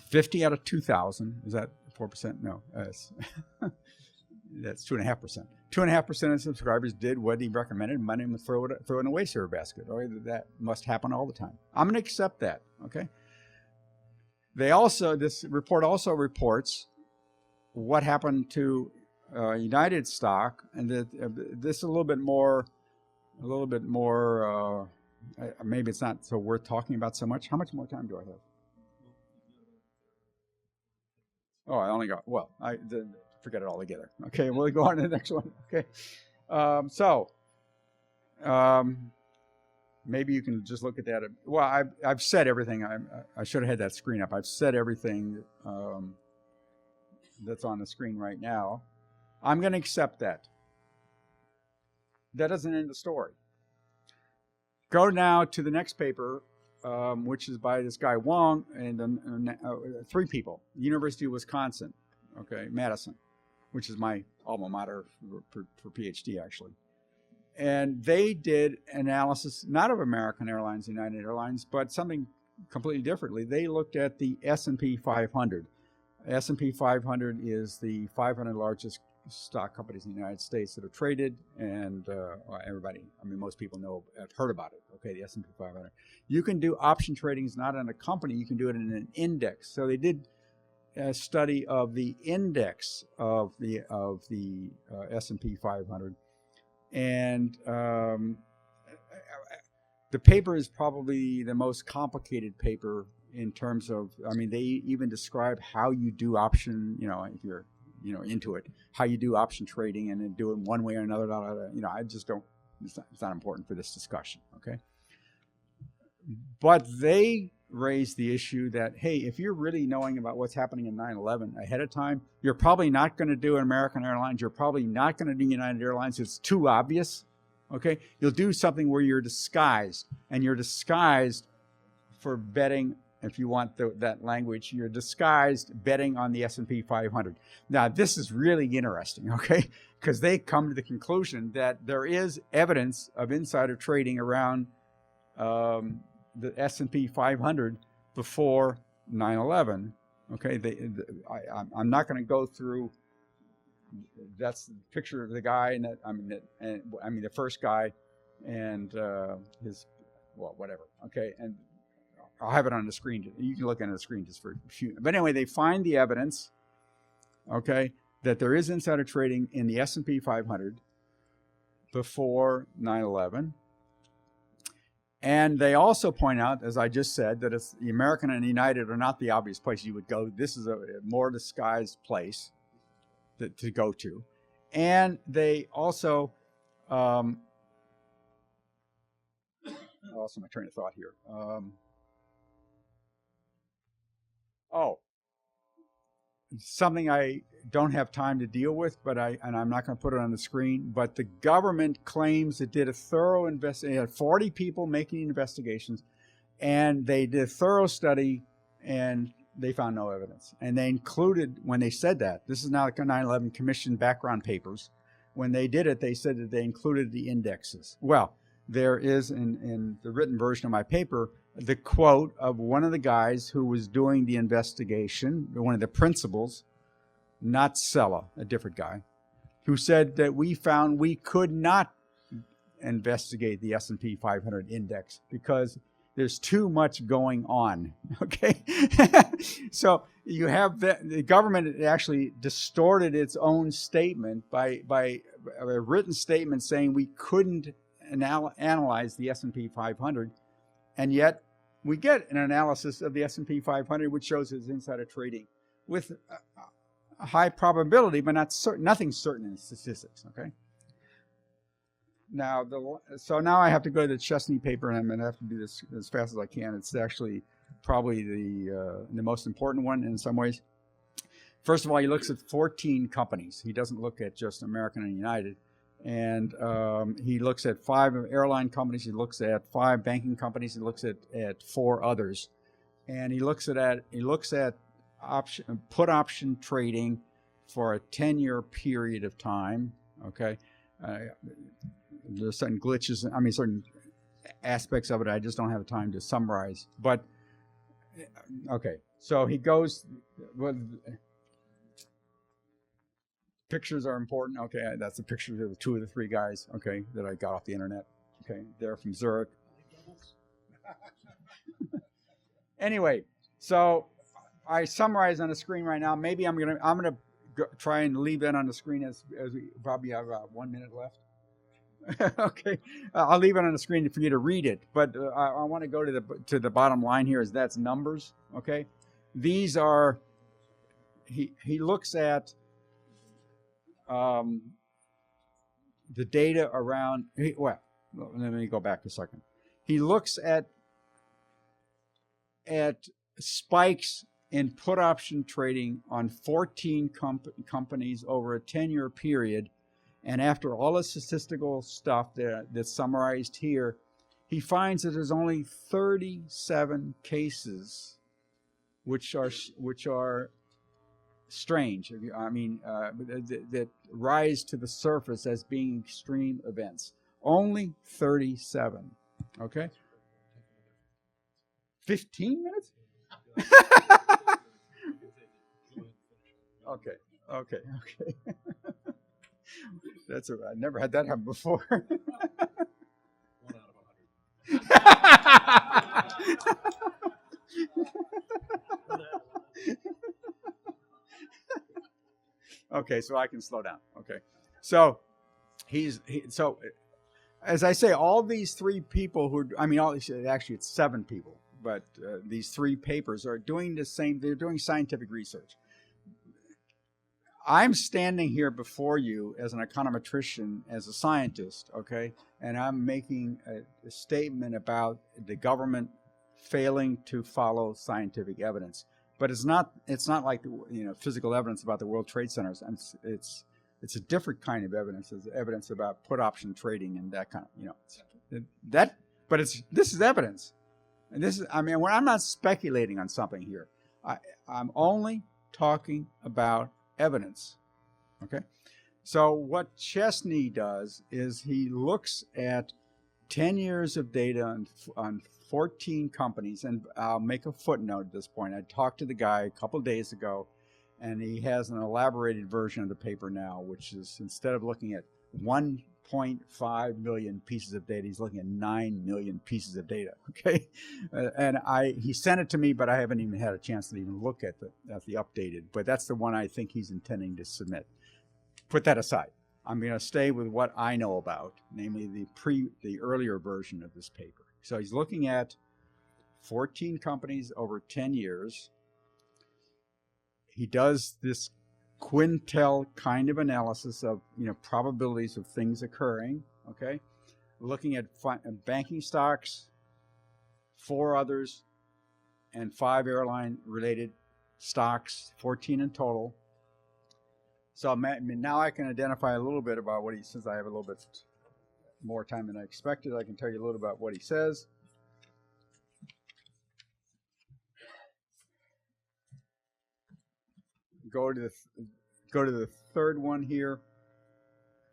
50 out of 2,000, is that 4%? No, that's 2.5%. 2.5% of subscribers did what he recommended, money and throw it in a waste basket. Or that must happen all the time. I'm going to accept that, okay? This report also reports what happened to United stock, and this is a little bit more. Maybe it's not so worth talking about so much. How much more time do I have? Oh, I only got forget it altogether. Okay, we'll go on to the next one. Okay, maybe you can just look at that. Well, I've said everything. I should have had that screen up. I've said everything that's on the screen right now. I'm going to accept that. That doesn't end the story. Go now to the next paper, which is by this guy Wong and three people. University of Wisconsin, okay, Madison, which is my alma mater for PhD actually. And they did analysis not of American Airlines, United Airlines, but something completely differently. They looked at the S&P 500. S&P 500 is the 500 largest stock companies in the United States that are traded, and most people have heard about it. Okay, the S&P 500. You can do option tradings not in a company. You can do it in an index. So they did a study of the index of the S&P 500, and the paper is probably the most complicated paper in terms of. They even describe how you do option. If you're into it, how you do option trading and then do it one way or another. I just don't. It's not important for this discussion. Okay. But they raised the issue that, hey, if you're really knowing about what's happening in 9/11 ahead of time, you're probably not going to do American Airlines. You're probably not going to do United Airlines. It's too obvious. Okay. You'll do something where you're disguised, and you're disguised for betting. If you want that language, you're disguised betting on the S&P 500. Now, this is really interesting, okay? Because they come to the conclusion that there is evidence of insider trading around the S&P 500 before 9/11. Okay, I'm not going to go through. That's the picture of the guy, and the first guy, and his, whatever. Okay, and I'll have it on the screen. You can look at the screen just for a few. But anyway, they find the evidence, okay, that there is insider trading in the S&P 500 before 9/11. And they also point out, as I just said, that it's the American and United are not the obvious place you would go. This is a more disguised place to go to. And they also, I lost my train of thought here. Something I don't have time to deal with, and I'm not going to put it on the screen, but the government claims it did a thorough investigation. It had 40 people making investigations, and they did a thorough study, and they found no evidence. And they included, when they said that, this is now like a 9/11 Commission background papers. When they did it, they said that they included the indexes. Well, there is, in the written version of my paper, the quote of one of the guys who was doing the investigation, one of the principals, not Sella, a different guy, who said that we found we could not investigate the S&P 500 index because there's too much going on. Okay, so you have the government actually distorted its own statement by a written statement saying we couldn't analyze the S&P 500. And yet, we get an analysis of the S&P 500, which shows its insider trading with a high probability, but not certain. Nothing's certain in statistics. Okay. Now, so now I have to go to the Chesney paper, and I'm going to have to do this as fast as I can. It's actually probably the most important one in some ways. First of all, he looks at 14 companies. He doesn't look at just American and United. And he looks at 5 airline companies. He looks at 5 banking companies. He looks at 4 others. And he looks at put option trading for a 10-year period of time. Okay. There's certain glitches, certain aspects of it I just don't have time to summarize. But, okay, so he goes, well, pictures are important. Okay, that's a picture of the 2 of the 3 guys, okay, that I got off the internet. Okay, they're from Zurich. Anyway, so I summarize on the screen right now. Maybe I'm gonna try and leave that on the screen as we probably have 1 minute left. Okay, I'll leave it on the screen for you to read it, but I want to go to the bottom line here. Is that's numbers. Okay, these are he looks at the data around. Well, let me go back a second. He looks at spikes in put option trading on 14 companies over a 10-year period. And after all the statistical stuff that's summarized here, he finds that there's only 37 cases which are strange. That rise to the surface as being extreme events. Only 37. Okay. 15 minutes? Okay. That's I never had that happen before. 1 out of 100. Okay, so I can slow down. Okay, so so as I say, all these 3 people actually it's 7 people, but these 3 papers are doing the same. They're doing scientific research. I'm standing here before you as an econometrician, as a scientist, okay, and I'm making a statement about the government failing to follow scientific evidence. But it's not like physical evidence about the World Trade Centers. It's a different kind of evidence. It's evidence about put option trading and that kind of that. But this is evidence, and this is I'm not speculating on something here. I'm only talking about evidence. Okay, so what Chesney does is he looks at 10 years of data on 14 companies, and I'll make a footnote at this point. I talked to the guy a couple of days ago, and he has an elaborated version of the paper now, which is instead of looking at 1.5 million pieces of data, he's looking at 9 million pieces of data. Okay, and he sent it to me, but I haven't even had a chance to even look at the updated. But that's the one I think he's intending to submit. Put that aside. I'm going to stay with what I know about, namely the earlier version of this paper. So he's looking at 14 companies over 10 years. He does this quintil kind of analysis of probabilities of things occurring. Okay, looking at banking stocks, 4 others, and 5 airline-related stocks, 14 in total. So now I can identify a little bit about what he says. I have a little bit more time than I expected. I can tell you a little about what he says. Go to the third one here.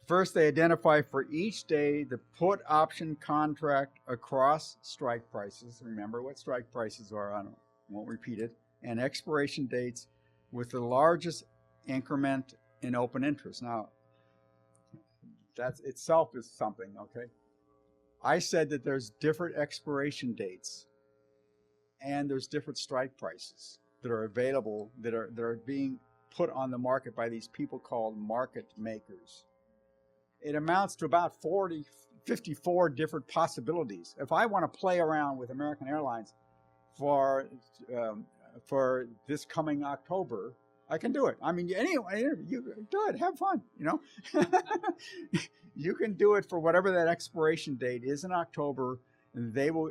First, they identify for each day the put option contract across strike prices. Remember what strike prices are. I won't repeat it. And expiration dates with the largest increment in open interest. Now, that itself is something, okay? I said that there's different expiration dates and there's different strike prices that are available, that are being put on the market by these people called market makers. It amounts to about 54 different possibilities. If I want to play around with American Airlines for this coming October, I can do it. I mean, anyway, you do it. Have fun. You can do it for whatever that expiration date is in October. They will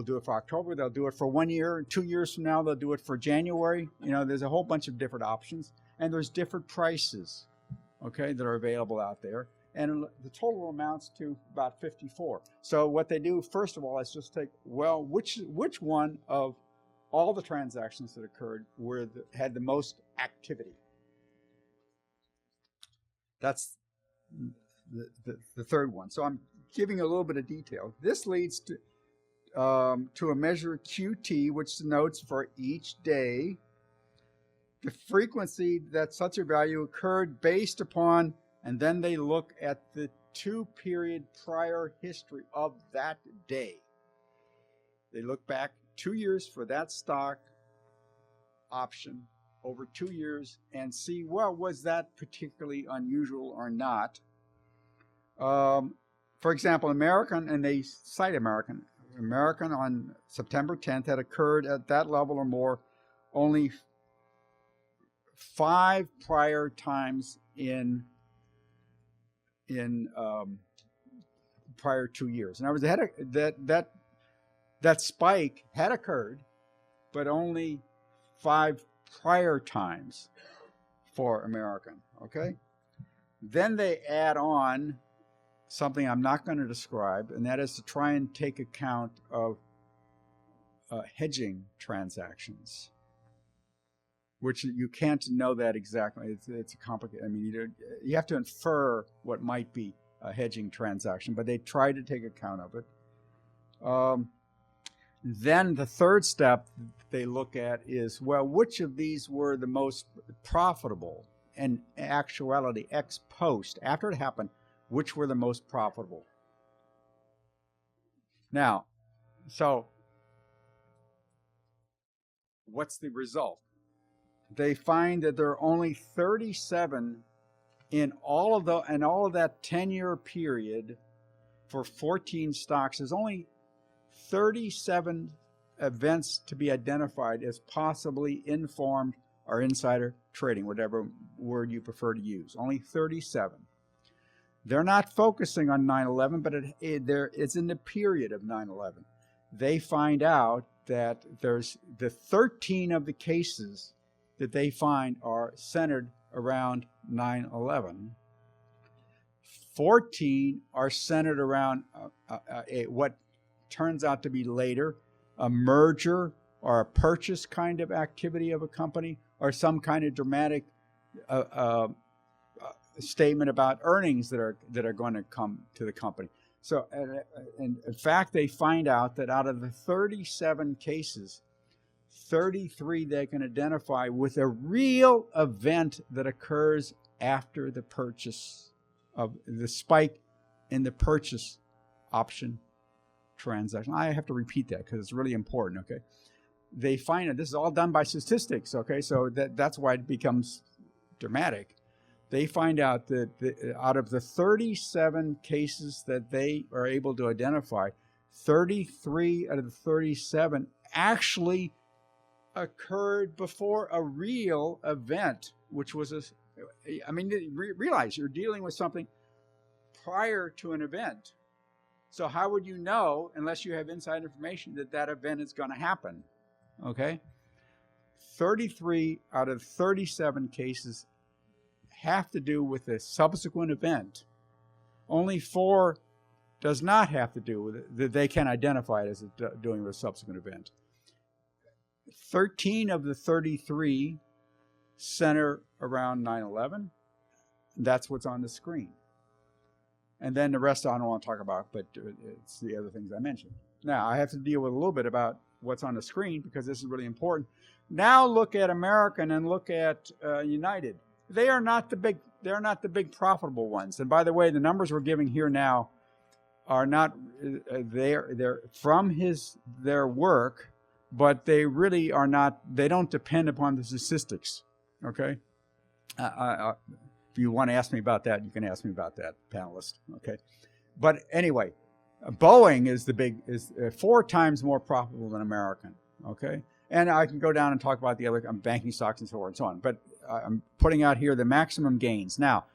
do it for October. They'll do it for 1 year. 2 years from now, they'll do it for January. There's a whole bunch of different options, and there's different prices, okay, that are available out there. And the total amounts to about 54. So what they do, first of all, is just take, well, which one of all the transactions that occurred had the most activity? That's the third one. So I'm giving a little bit of detail. This leads to a measure QT, which denotes for each day the frequency that such a value occurred based upon, and then they look at the 2-period prior history of that day. They look back 2 years for that stock option over 2 years and see, well, was that particularly unusual or not? For example, American, and they cite American on September 10th had occurred at that level or more only 5 prior times in prior 2 years. In other words, that spike had occurred, but only 5 prior times for American. Okay. Then they add on something I'm not going to describe, and that is to try and take account of hedging transactions, which you can't know that exactly. It's a complicated. I mean, you have to infer what might be a hedging transaction, but they try to take account of it. Then the third step they look at is, well, which of these were the most profitable? And actuality, ex post, after it happened, which were the most profitable? Now, so what's the result? They find that there are only 37 in all of that 10-year period for 14 stocks. There's only 37 events to be identified as possibly informed or insider trading, whatever word you prefer to use. Only 37. They're not focusing on 9/11, but it's in the period of 9/11. They find out that there's the 13 of the cases that they find are centered around 9/11. 14 are centered around what turns out to be later a merger or a purchase kind of activity of a company, or some kind of dramatic statement about earnings that are going to come to the company. So, in fact, they find out that out of the 37 cases, 33 they can identify with a real event that occurs after the purchase of the spike in the purchase option transaction. I have to repeat that because it's really important. Okay, they find that this is all done by statistics. Okay, so that's why it becomes dramatic. They find out that out of the 37 cases that they are able to identify, 33 out of the 37 actually occurred before a real event, which was realize you're dealing with something prior to an event. So how would you know, unless you have inside information, that event is going to happen? Okay? 33 out of 37 cases have to do with a subsequent event. Only 4 does not have to do with it, that they can identify it as doing with a subsequent event. 13 of the 33 center around 9/11. That's what's on the screen. And then the rest I don't want to talk about, but it's the other things I mentioned. Now, I have to deal with a little bit about what's on the screen because this is really important. Now look at American and look at United. They are not the big profitable ones. And by the way, the numbers we're giving here now are not they're from their work, but they really are not. They don't depend upon the statistics. Okay. If you want to ask me about that, you can ask me about that, panelist. Okay. But anyway, Boeing is 4 times more profitable than American. Okay. And I can go down and talk about the other banking stocks and so on and so on. But I'm putting out here the maximum gains. Now,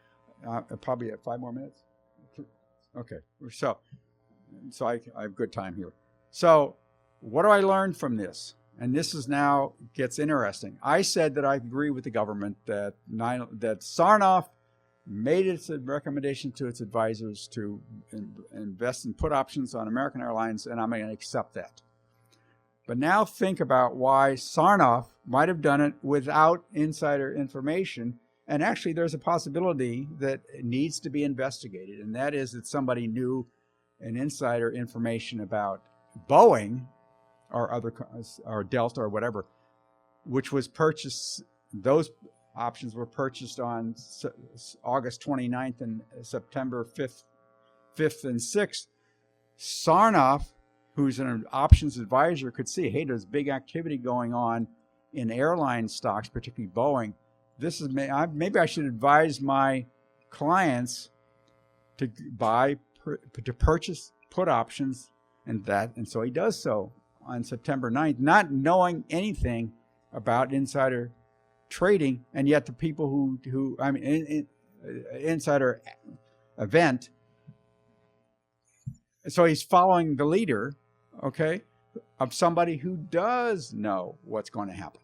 probably at 5 more minutes. Okay, so I have good time here. So what do I learn from this? And this is now gets interesting. I said that I agree with the government that Sarnoff made its recommendation to its advisors to invest in put options on American Airlines, and I'm going to accept that. But now think about why Sarnoff might have done it without insider information. And actually, there's a possibility that it needs to be investigated, and that is that somebody knew an insider information about Boeing or or Delta or whatever, which was purchased. Those options were purchased on August 29th and September 5th and 6th. Sarnoff, who's an options advisor, could see, hey, there's big activity going on in airline stocks, particularly Boeing. This is maybe I should advise my clients to purchase put options, and so he does so on September 9th, not knowing anything about insider trading, and yet the people who insider event. So he's following the leader, okay, of somebody who does know what's going to happen.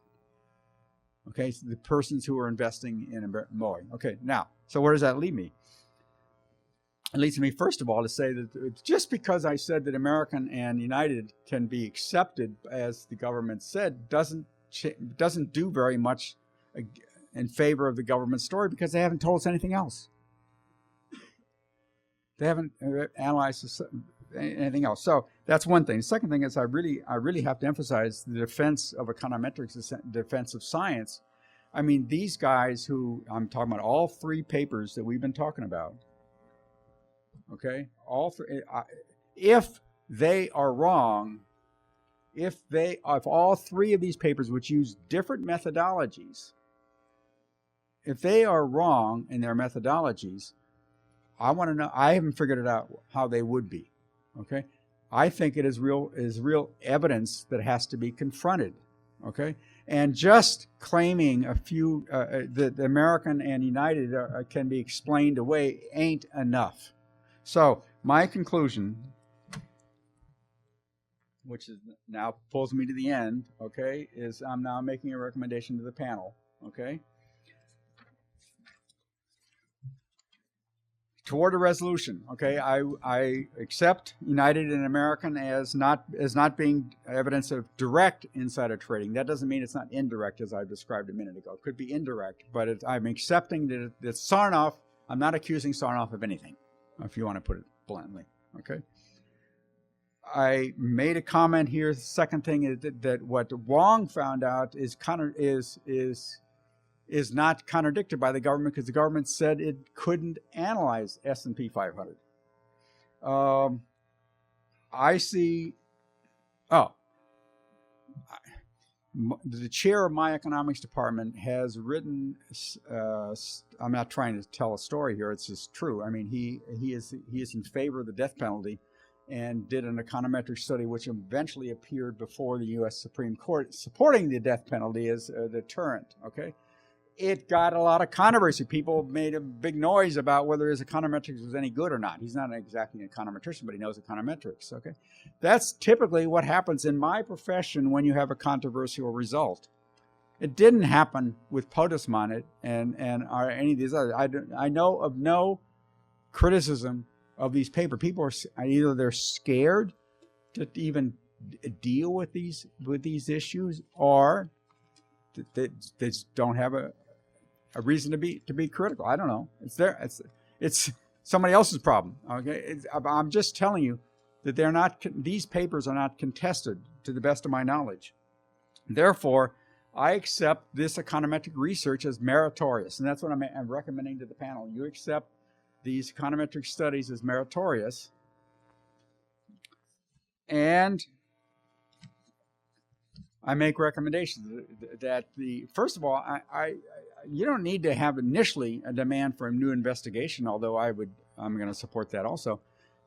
Okay, so the persons who are investing in Boeing. Okay, now, so where does that lead me? It leads me, first of all, to say that just because I said that American and United can be accepted, as the government said, doesn't do very much in favor of the government story, because they haven't told us anything else. They haven't analyzed anything else. So that's one thing. The second thing is I really have to emphasize the defense of econometrics, the defense of science. I mean, these guys who, I'm talking about all 3 papers that we've been talking about, okay, all 3, if they are wrong, if all 3 of these papers, which use different methodologies, if they are wrong in their methodologies, I want to know, I haven't figured it out how they would be. Okay, I think it is real evidence that has to be confronted. Okay, and just claiming a few that the American and United can be explained away ain't enough. So my conclusion, which is now pulls me to the end, okay, is I'm now making a recommendation to the panel. Okay. Toward a resolution, okay, I accept United and American as not being evidence of direct insider trading. That doesn't mean it's not indirect, as I described a minute ago. It could be indirect, but I'm accepting that Sarnoff. I'm not accusing Sarnoff of anything, if you want to put it bluntly. Okay. I made a comment here. The second thing is that what Wong found out is not contradicted by the government, because the government said it couldn't analyze S&P 500. I see, the chair of my economics department has written, I'm not trying to tell a story here, it's just true. I mean, he is in favor of the death penalty, and did an econometric study which eventually appeared before the U.S. Supreme Court supporting the death penalty as a deterrent, okay? It got a lot of controversy. People made a big noise about whether his econometrics was any good or not. He's not exactly an econometrician, but he knows econometrics, okay? That's typically what happens in my profession when you have a controversial result. It didn't happen with Pisman and any of these others. I know of no criticism of these papers. People are either they're scared to even deal with these issues, or they just don't have a reason to be critical. I don't know. It's somebody else's problem. Okay, I'm just telling you that these papers are not contested to the best of my knowledge. Therefore, I accept this econometric research as meritorious, and that's what I'm recommending to the panel. You accept these econometric studies as meritorious, and I make recommendations that first of all, you don't need to have initially a demand for a new investigation, although I'm going to support that also.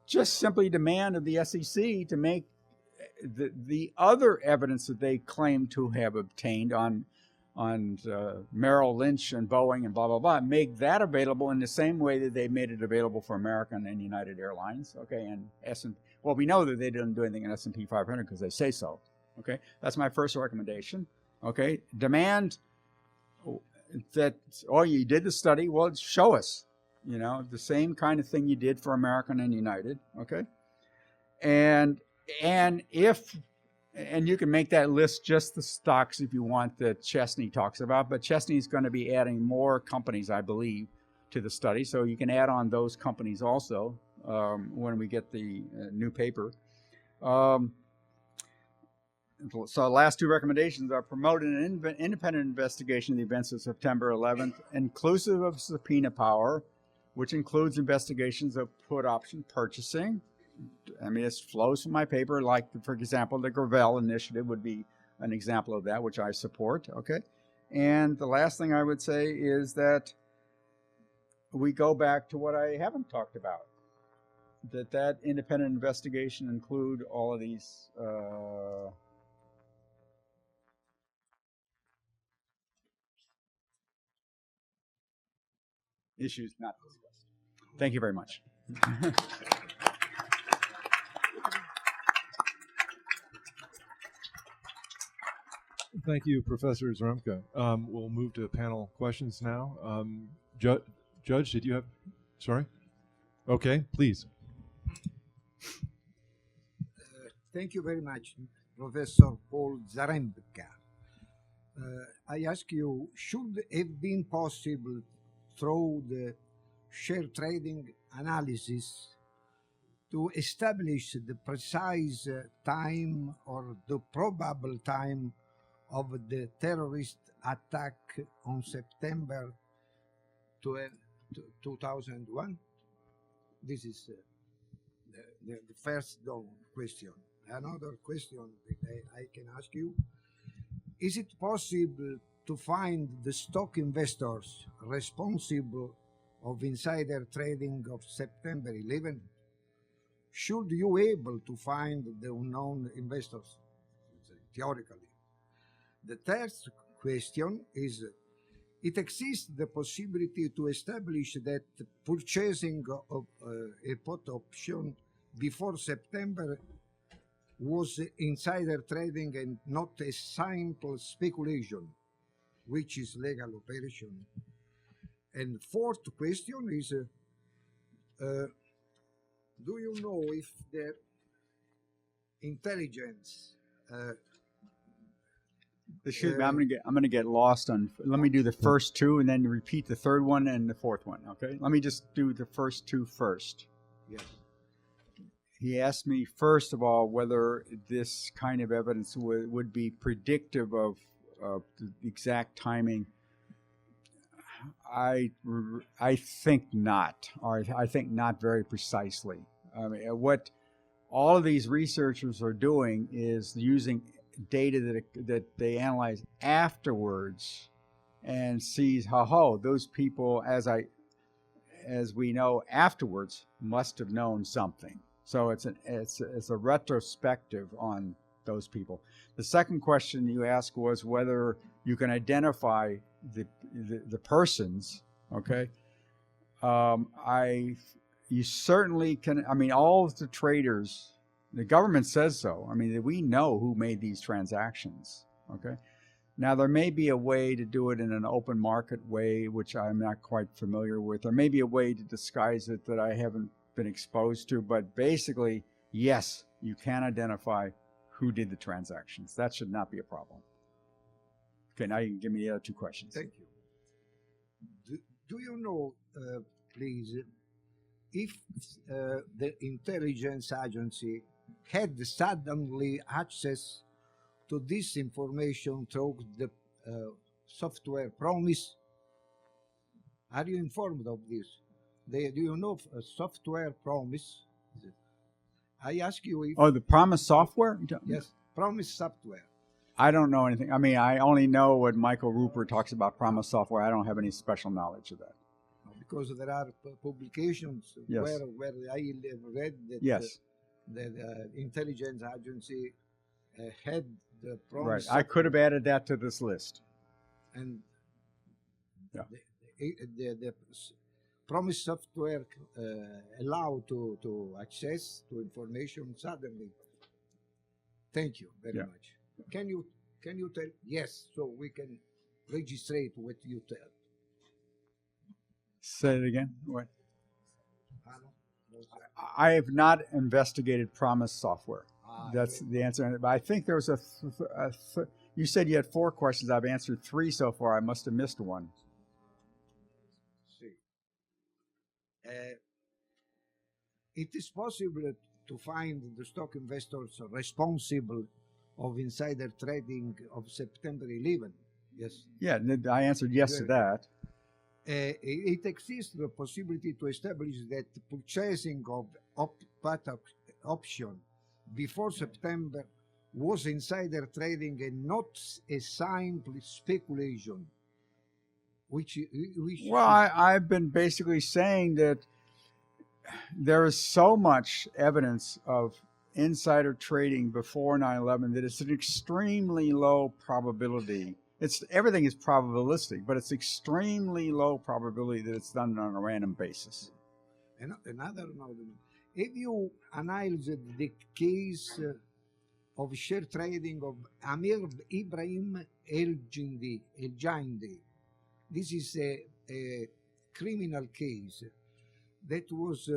Just simply demand of the SEC to make the other evidence that they claim to have obtained on Merrill Lynch and Boeing and blah, blah, blah, make that available in the same way that they made it available for American and United Airlines, okay, and well, we know that they didn't do anything in S&P 500 because they say so, okay? That's my first recommendation, okay? Demand that, oh, you did the study, well, show us, you know, the same kind of thing you did for American and United, okay? And you can make that list just the stocks if you want that Chesney talks about, but Chesney's going to be adding more companies, I believe, to the study. So you can add on those companies also when we get the new paper. So the last two recommendations are promoting an independent investigation of the events of September 11th, inclusive of subpoena power, which includes investigations of put option purchasing. I mean, it flows from my paper, like, for example, the Gravel Initiative would be an example of that, which I support, okay? And the last thing I would say is that we go back to what I haven't talked about, that independent investigation include all of these issues not discussed. Thank you very much. Thank you, Professor Zarembka. We'll move to panel questions now. Judge, did you have? Sorry? Okay, please. Thank you very much, Professor Paul Zarembka. I ask you, should it have been possible through the share trading analysis to establish the precise time or the probable time of the terrorist attack on September 2001? This is the first question. Another question that I can ask you, is it possible to find the stock investors responsible of insider trading of September 11? Should you able to find the unknown investors, theoretically? The third question is, it exists the possibility to establish that purchasing of a put option before September was insider trading and not a simple speculation, which is legal operation. And fourth question is, do you know if the intelligence I'm gonna get lost on. Let me do the first two and then repeat the third one and the fourth one. Okay. Let me just do the first two first. Yes. He asked me first of all whether this kind of evidence would be predictive of the exact timing. I think not, or I think not very precisely. I mean, what all of these researchers are doing is using data that they analyze afterwards and sees how those people, as we know afterwards, must have known something. So it's a retrospective on those people. The second question you asked was whether you can identify the persons. Okay, you certainly can. I mean, all of the traders. The government says so. I mean, we know who made these transactions, okay? Now, there may be a way to do it in an open market way, which I'm not quite familiar with. There may be a way to disguise it that I haven't been exposed to, but basically, yes, you can identify who did the transactions. That should not be a problem. Okay, now you can give me the other two questions. Thank you. Do you know, please, if the intelligence agency had suddenly access to this information through the software Promise? Are you informed of this? Do you know software Promise? I ask you if... Oh, the Promise software? Yes, Promise software. I don't know anything. I mean, I only know what Michael Rupert talks about Promise software. I don't have any special knowledge of that. Because there are publications yes. where I read that yes. The intelligence agency had the Promise. Right. I could have added that to this list. and Yeah. the promise software allow to access to information suddenly. Thank you very Yeah. much. Can you tell? Yes, so we can registrate what you tell. Say it again. What? Hello? I have not investigated Promise software. That's Okay. the answer. But I think there was you said you had 4 questions. I've answered 3 so far. I must have missed one. See. It is possible to find the stock investors responsible of insider trading of September 11. Yes. Yeah, I answered yes to that. It exists the possibility to establish that purchasing of put option before September was insider trading and not a simple speculation. Which Well, I've been basically saying that there is so much evidence of insider trading before 9/11 that it's an extremely low probability. Everything is probabilistic, but it's extremely low probability that it's done on a random basis. another if you analyze the case of share trading of Amir Ibrahim El-Jindi, this is a criminal case that was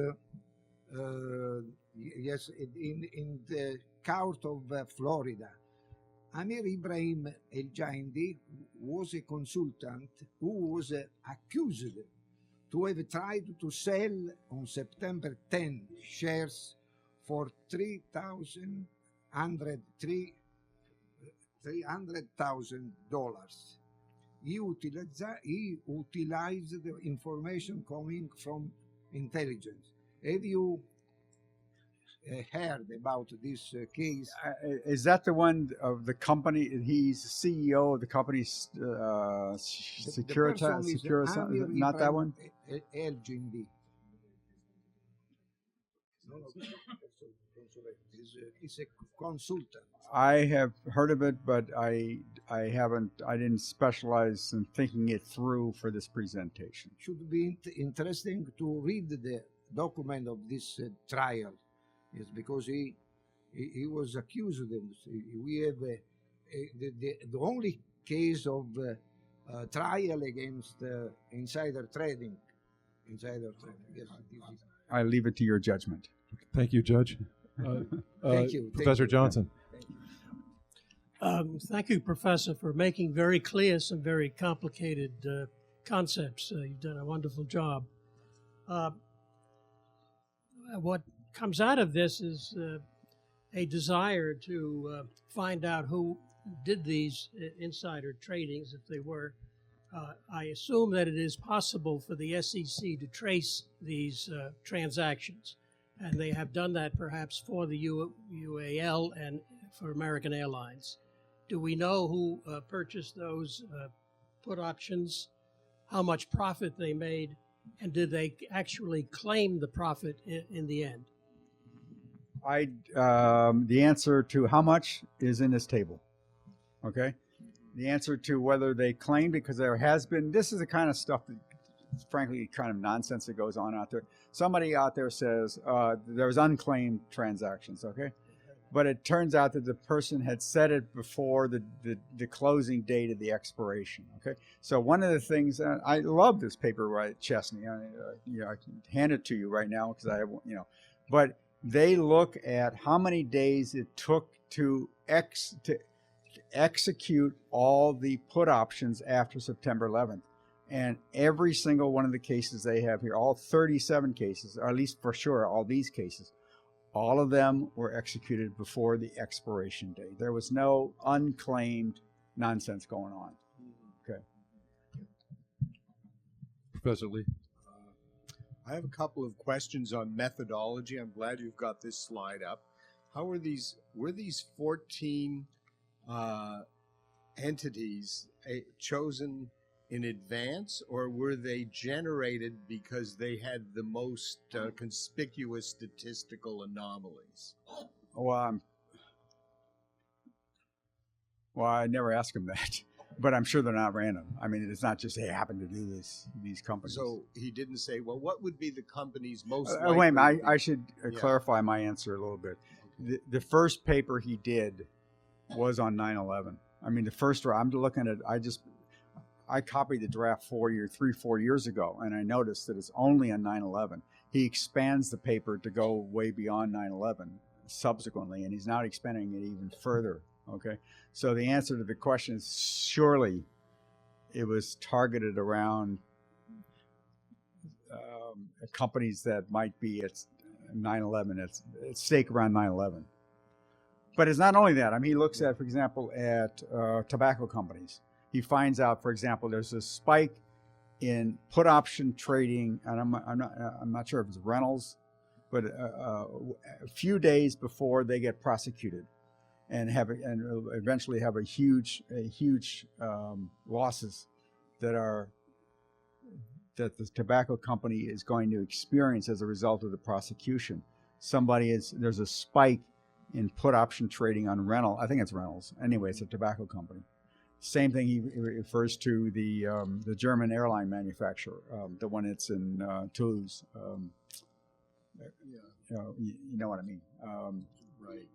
yes in the court of Florida. Amir Ibrahim El-Jindi was a consultant who was accused to have tried to sell on September 10 shares for $300,000. He utilized the information coming from intelligence. Have you heard about this case? Is that the one of the company? He's the CEO of the company, Securita? Not that one? El-Jindi. He's a consultant. I have heard of it, but I didn't specialize in thinking it through for this presentation. Should be interesting to read the document of this trial. Yes, because he was accused. We have the only case of trial against insider trading. Yes, I leave it to your judgment. Thank you, Judge. Thank you. Professor Johnson. Thank you, Professor, for making very clear some very complicated concepts. You've done a wonderful job. What comes out of this is a desire to find out who did these insider tradings, if they were. I assume that it is possible for the SEC to trace these transactions, and they have done that perhaps for the UAL and for American Airlines. Do we know who purchased those put options, how much profit they made, and did they actually claim the profit in the end? The answer to how much is in this table. Okay? The answer to whether they claim, because there has been, this is the kind of stuff that, frankly, kind of nonsense that goes on out there. Somebody out there says there's unclaimed transactions, okay? But it turns out that the person had said it before the closing date of the expiration, okay? So one of the things, I love this paper by Chesney. I can hand it to you right now because I have, but they look at how many days it took to execute all the put options after September 11th. And every single one of the cases they have here, all 37 cases, or at least for sure all these cases, all of them were executed before the expiration date. There was no unclaimed nonsense going on. Okay. Professor Lee. I have a couple of questions on methodology. I'm glad you've got this slide up. Were these 14 entities chosen in advance, or were they generated because they had the most conspicuous statistical anomalies? Well, I never asked him that. But I'm sure they're not random. I mean, it's not just they happen to do this. These companies. So he didn't say, well, what would be the company's most wait a minute. likely? I should Yeah. clarify my answer a little bit. The first paper he did was on 9/11. I mean, the first I'm looking at. I copied the draft 4 years ago, and I noticed that it's only on 9/11. He expands the paper to go way beyond 9/11 subsequently, and he's now expanding it even further. Okay, so the answer to the question is surely it was targeted around companies that might be at 9/11. It's stake around 9/11. But it's not only that. I mean, he looks at, for example, at tobacco companies. He finds out, for example, there's a spike in put option trading, and I'm not sure if it's Reynolds, but a few days before they get prosecuted, and eventually have a huge losses that the tobacco company is going to experience as a result of the prosecution. There's a spike in put option trading on Reynolds. I think it's Reynolds. Anyway, it's a tobacco company. Same thing he refers to the German airline manufacturer, the one that's in Toulouse. You know what I mean? Right.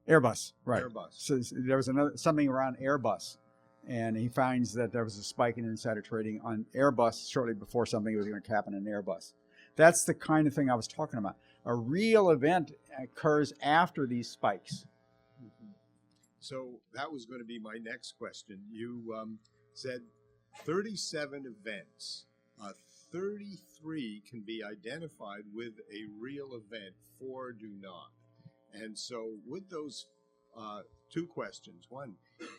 Airbus, right? Airbus. So there was something around Airbus, and he finds that there was a spike in insider trading on Airbus shortly before something was going to happen in Airbus. That's the kind of thing I was talking about. A real event occurs after these spikes. So that was going to be my next question. You said 37 events. 33 can be identified with a real event, 4 do not. And so with those two questions. One,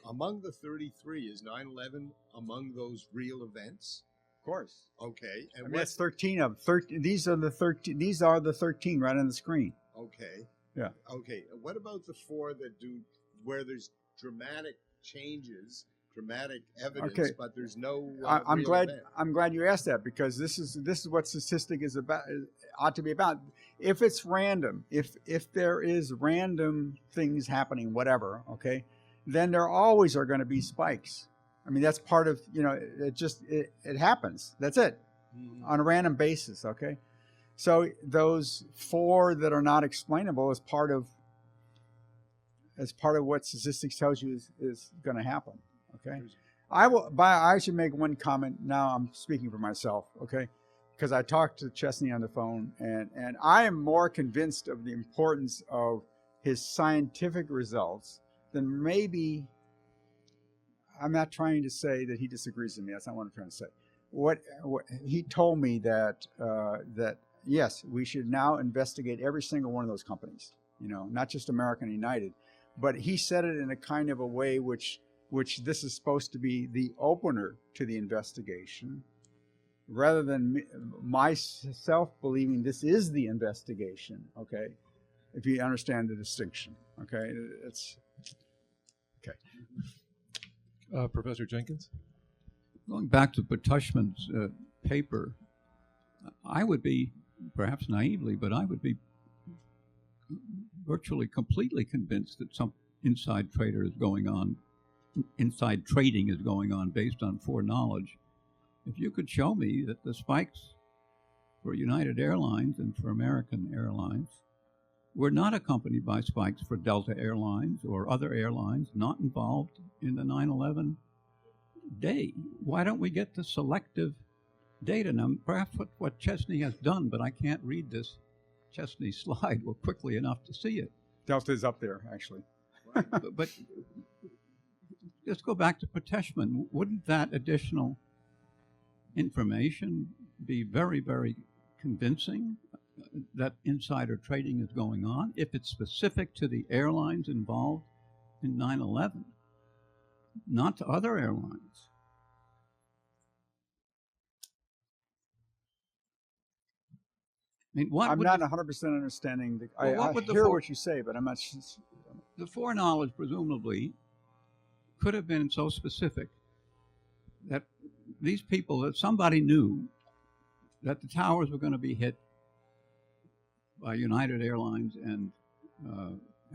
among the 33, is 9/11 among those real events? Of course. Okay. And that's 13 of 13. These are the 13. These are the 13 right on the screen. Okay. Yeah. Okay. What about the 4 that do where there's dramatic changes, dramatic evidence, Okay. but there's no I'm real glad. event? I'm glad you asked that, because this is what statistic is about. Ought to be about. If it's random, if there is random things happening, whatever, okay, then there always are going to be spikes. I mean, that's part of, it happens. That's it. On a random basis, okay? So those 4 that are not explainable is part of what statistics tells you is going to happen, okay? I should make one comment. Now I'm speaking for myself, okay? Because I talked to Chesney on the phone, and I am more convinced of the importance of his scientific results than maybe. I'm not trying to say that he disagrees with me. That's not what I'm trying to say. What he told me that yes, we should now investigate every single one of those companies. Not just American United, but he said it in a kind of a way which this is supposed to be the opener to the investigation, rather than myself believing this is the investigation. Okay, if you understand the distinction. Okay, it's okay. Professor Jenkins? Going back to Pisman's paper, I would be, perhaps naively, but I would be virtually completely convinced that some inside trading is going on based on foreknowledge. If you could show me that the spikes for United Airlines and for American Airlines were not accompanied by spikes for Delta Airlines or other airlines not involved in the 9/11 day, why don't we get the selective data? Now, perhaps what Chesney has done, but I can't read this Chesney slide quickly enough to see it. Delta is up there, actually. but let's go back to Pisman. Wouldn't that additional information be very, very convincing that insider trading is going on if it's specific to the airlines involved in 9/11, not to other airlines? I mean, I'm not 100% understanding. I hear what you say, but I'm not. The foreknowledge presumably could have been so specific that these people, that somebody knew that the towers were going to be hit by United Airlines and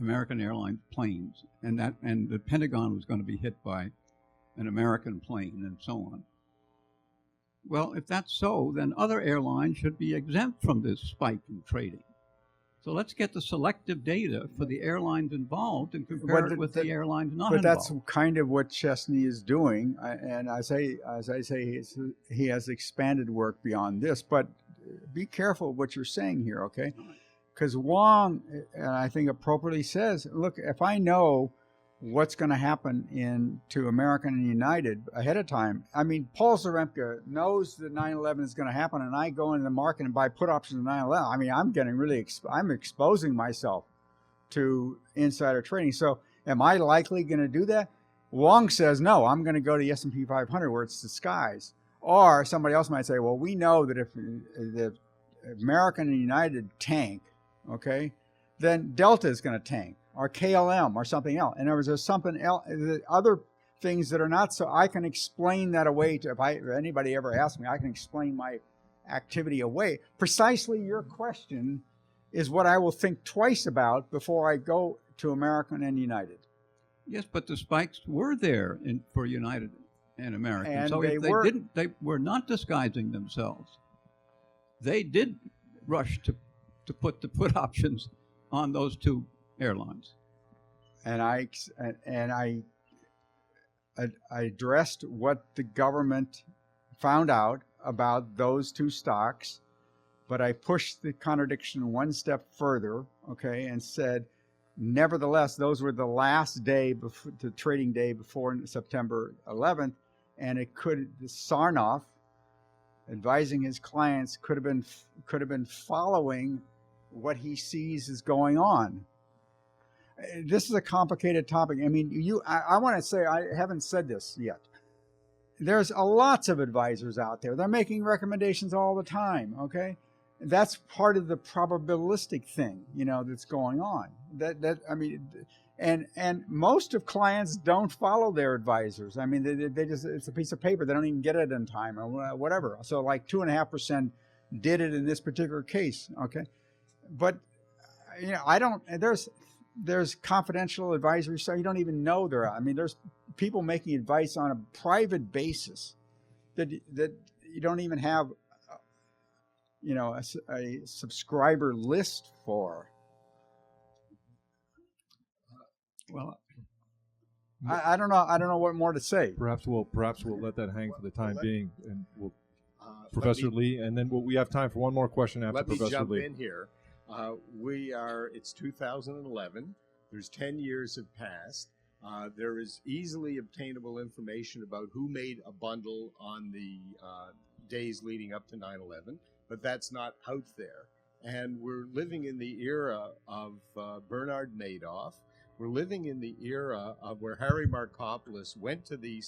American Airlines planes, and the Pentagon was going to be hit by an American plane and so on. Well, if that's so, then other airlines should be exempt from this spike in trading. So let's get the selective data for the airlines involved and compare it with the airlines not involved. But that's kind of what Chesney is doing, and as I say, he has expanded work beyond this. But be careful what you're saying here, okay? Because Wong, and I think appropriately says, look, if I know what's going to happen to American and United ahead of time. I mean, Paul Zarembka knows that 9/11 is going to happen, and I go into the market and buy put options on 9/11. I mean, I'm getting really, I'm exposing myself to insider trading. So am I likely going to do that? Wong says, no, I'm going to go to the S&P 500 where it's the skies. Or somebody else might say, well, we know that if the American and United tank, okay, then Delta is going to tank, or KLM, or something else. And there's something else, other things that are not so. I can explain that away. If anybody ever asks me, I can explain my activity away. Precisely your question is what I will think twice about before I go to American and United. Yes, but the spikes were there for United and American. And so they were not disguising themselves. They did rush to put the put options on those two airlines. And I addressed what the government found out about those two stocks, but I pushed the contradiction one step further, okay, and said, nevertheless, those were the last day, the trading day before September 11th, and Sarnoff, advising his clients, could have been following what he sees is going on. This is a complicated topic. I mean, I want to say, I haven't said this yet. There's lots of advisors out there. They're making recommendations all the time, okay? That's part of the probabilistic thing, that's going on. And most of clients don't follow their advisors. I mean, they just, it's a piece of paper. They don't even get it in time or whatever. So like 2.5% did it in this particular case, okay? But, there's confidential advisory, so you don't even know there's people making advice on a private basis that you don't even have, a subscriber list for. Well, I don't know. I don't know what more to say. Perhaps we'll let that hang for the time being, and we'll Professor Lee, and then we have time for one more question after Professor Lee. Let me jump in here. It's 2011. There's 10 years have passed. There is easily obtainable information about who made a bundle on the days leading up to 9/11, but that's not out there. And we're living in the era of Bernard Madoff. We're living in the era of where Harry Markopolos went to the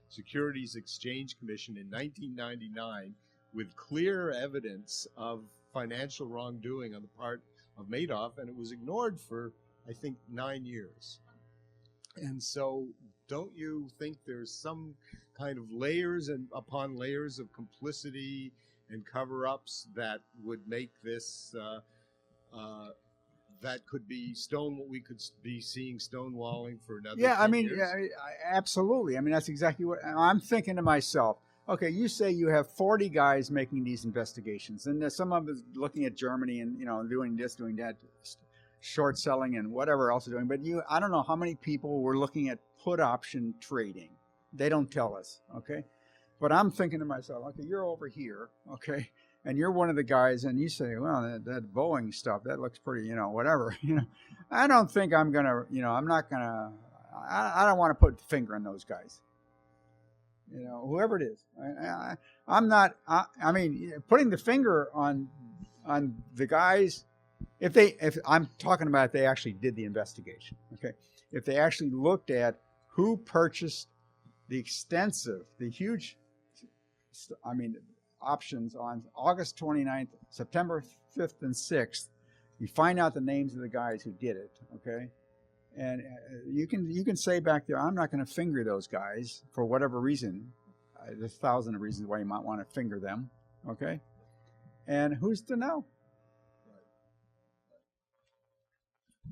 Securities Exchange Commission in 1999 with clear evidence of financial wrongdoing on the part of Madoff, and it was ignored for, I think, 9 years. And so don't you think there's some kind of layers and upon layers of complicity and cover-ups that would make this, that could be what we could be seeing stonewalling for another 10 years? Absolutely. That's exactly what I'm thinking to myself. Okay, you say you have 40 guys making these investigations, and some of them is looking at Germany and doing this, doing that, short selling and whatever else they're doing. But I don't know how many people were looking at put option trading. They don't tell us, okay? But I'm thinking to myself, okay, you're over here, okay, and you're one of the guys, and you say, well, that Boeing stuff, that looks pretty, whatever. I don't think I'm gonna, I'm not gonna. I don't want to put the finger on those guys. Whoever it is, I'm not. Putting the finger on the guys. If I'm talking about if they actually did the investigation, okay. If they actually looked at who purchased the huge, options on August 29th, September 5th, and 6th, you find out the names of the guys who did it, okay. And you can say back there, I'm not going to finger those guys for whatever reason. There's 1,000 reasons why you might want to finger them, okay? And who's to know?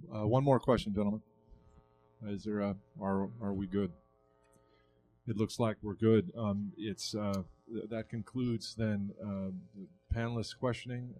One more question, gentlemen. Is there? Are we good? it looks like we're good. That concludes then the panelists questioning.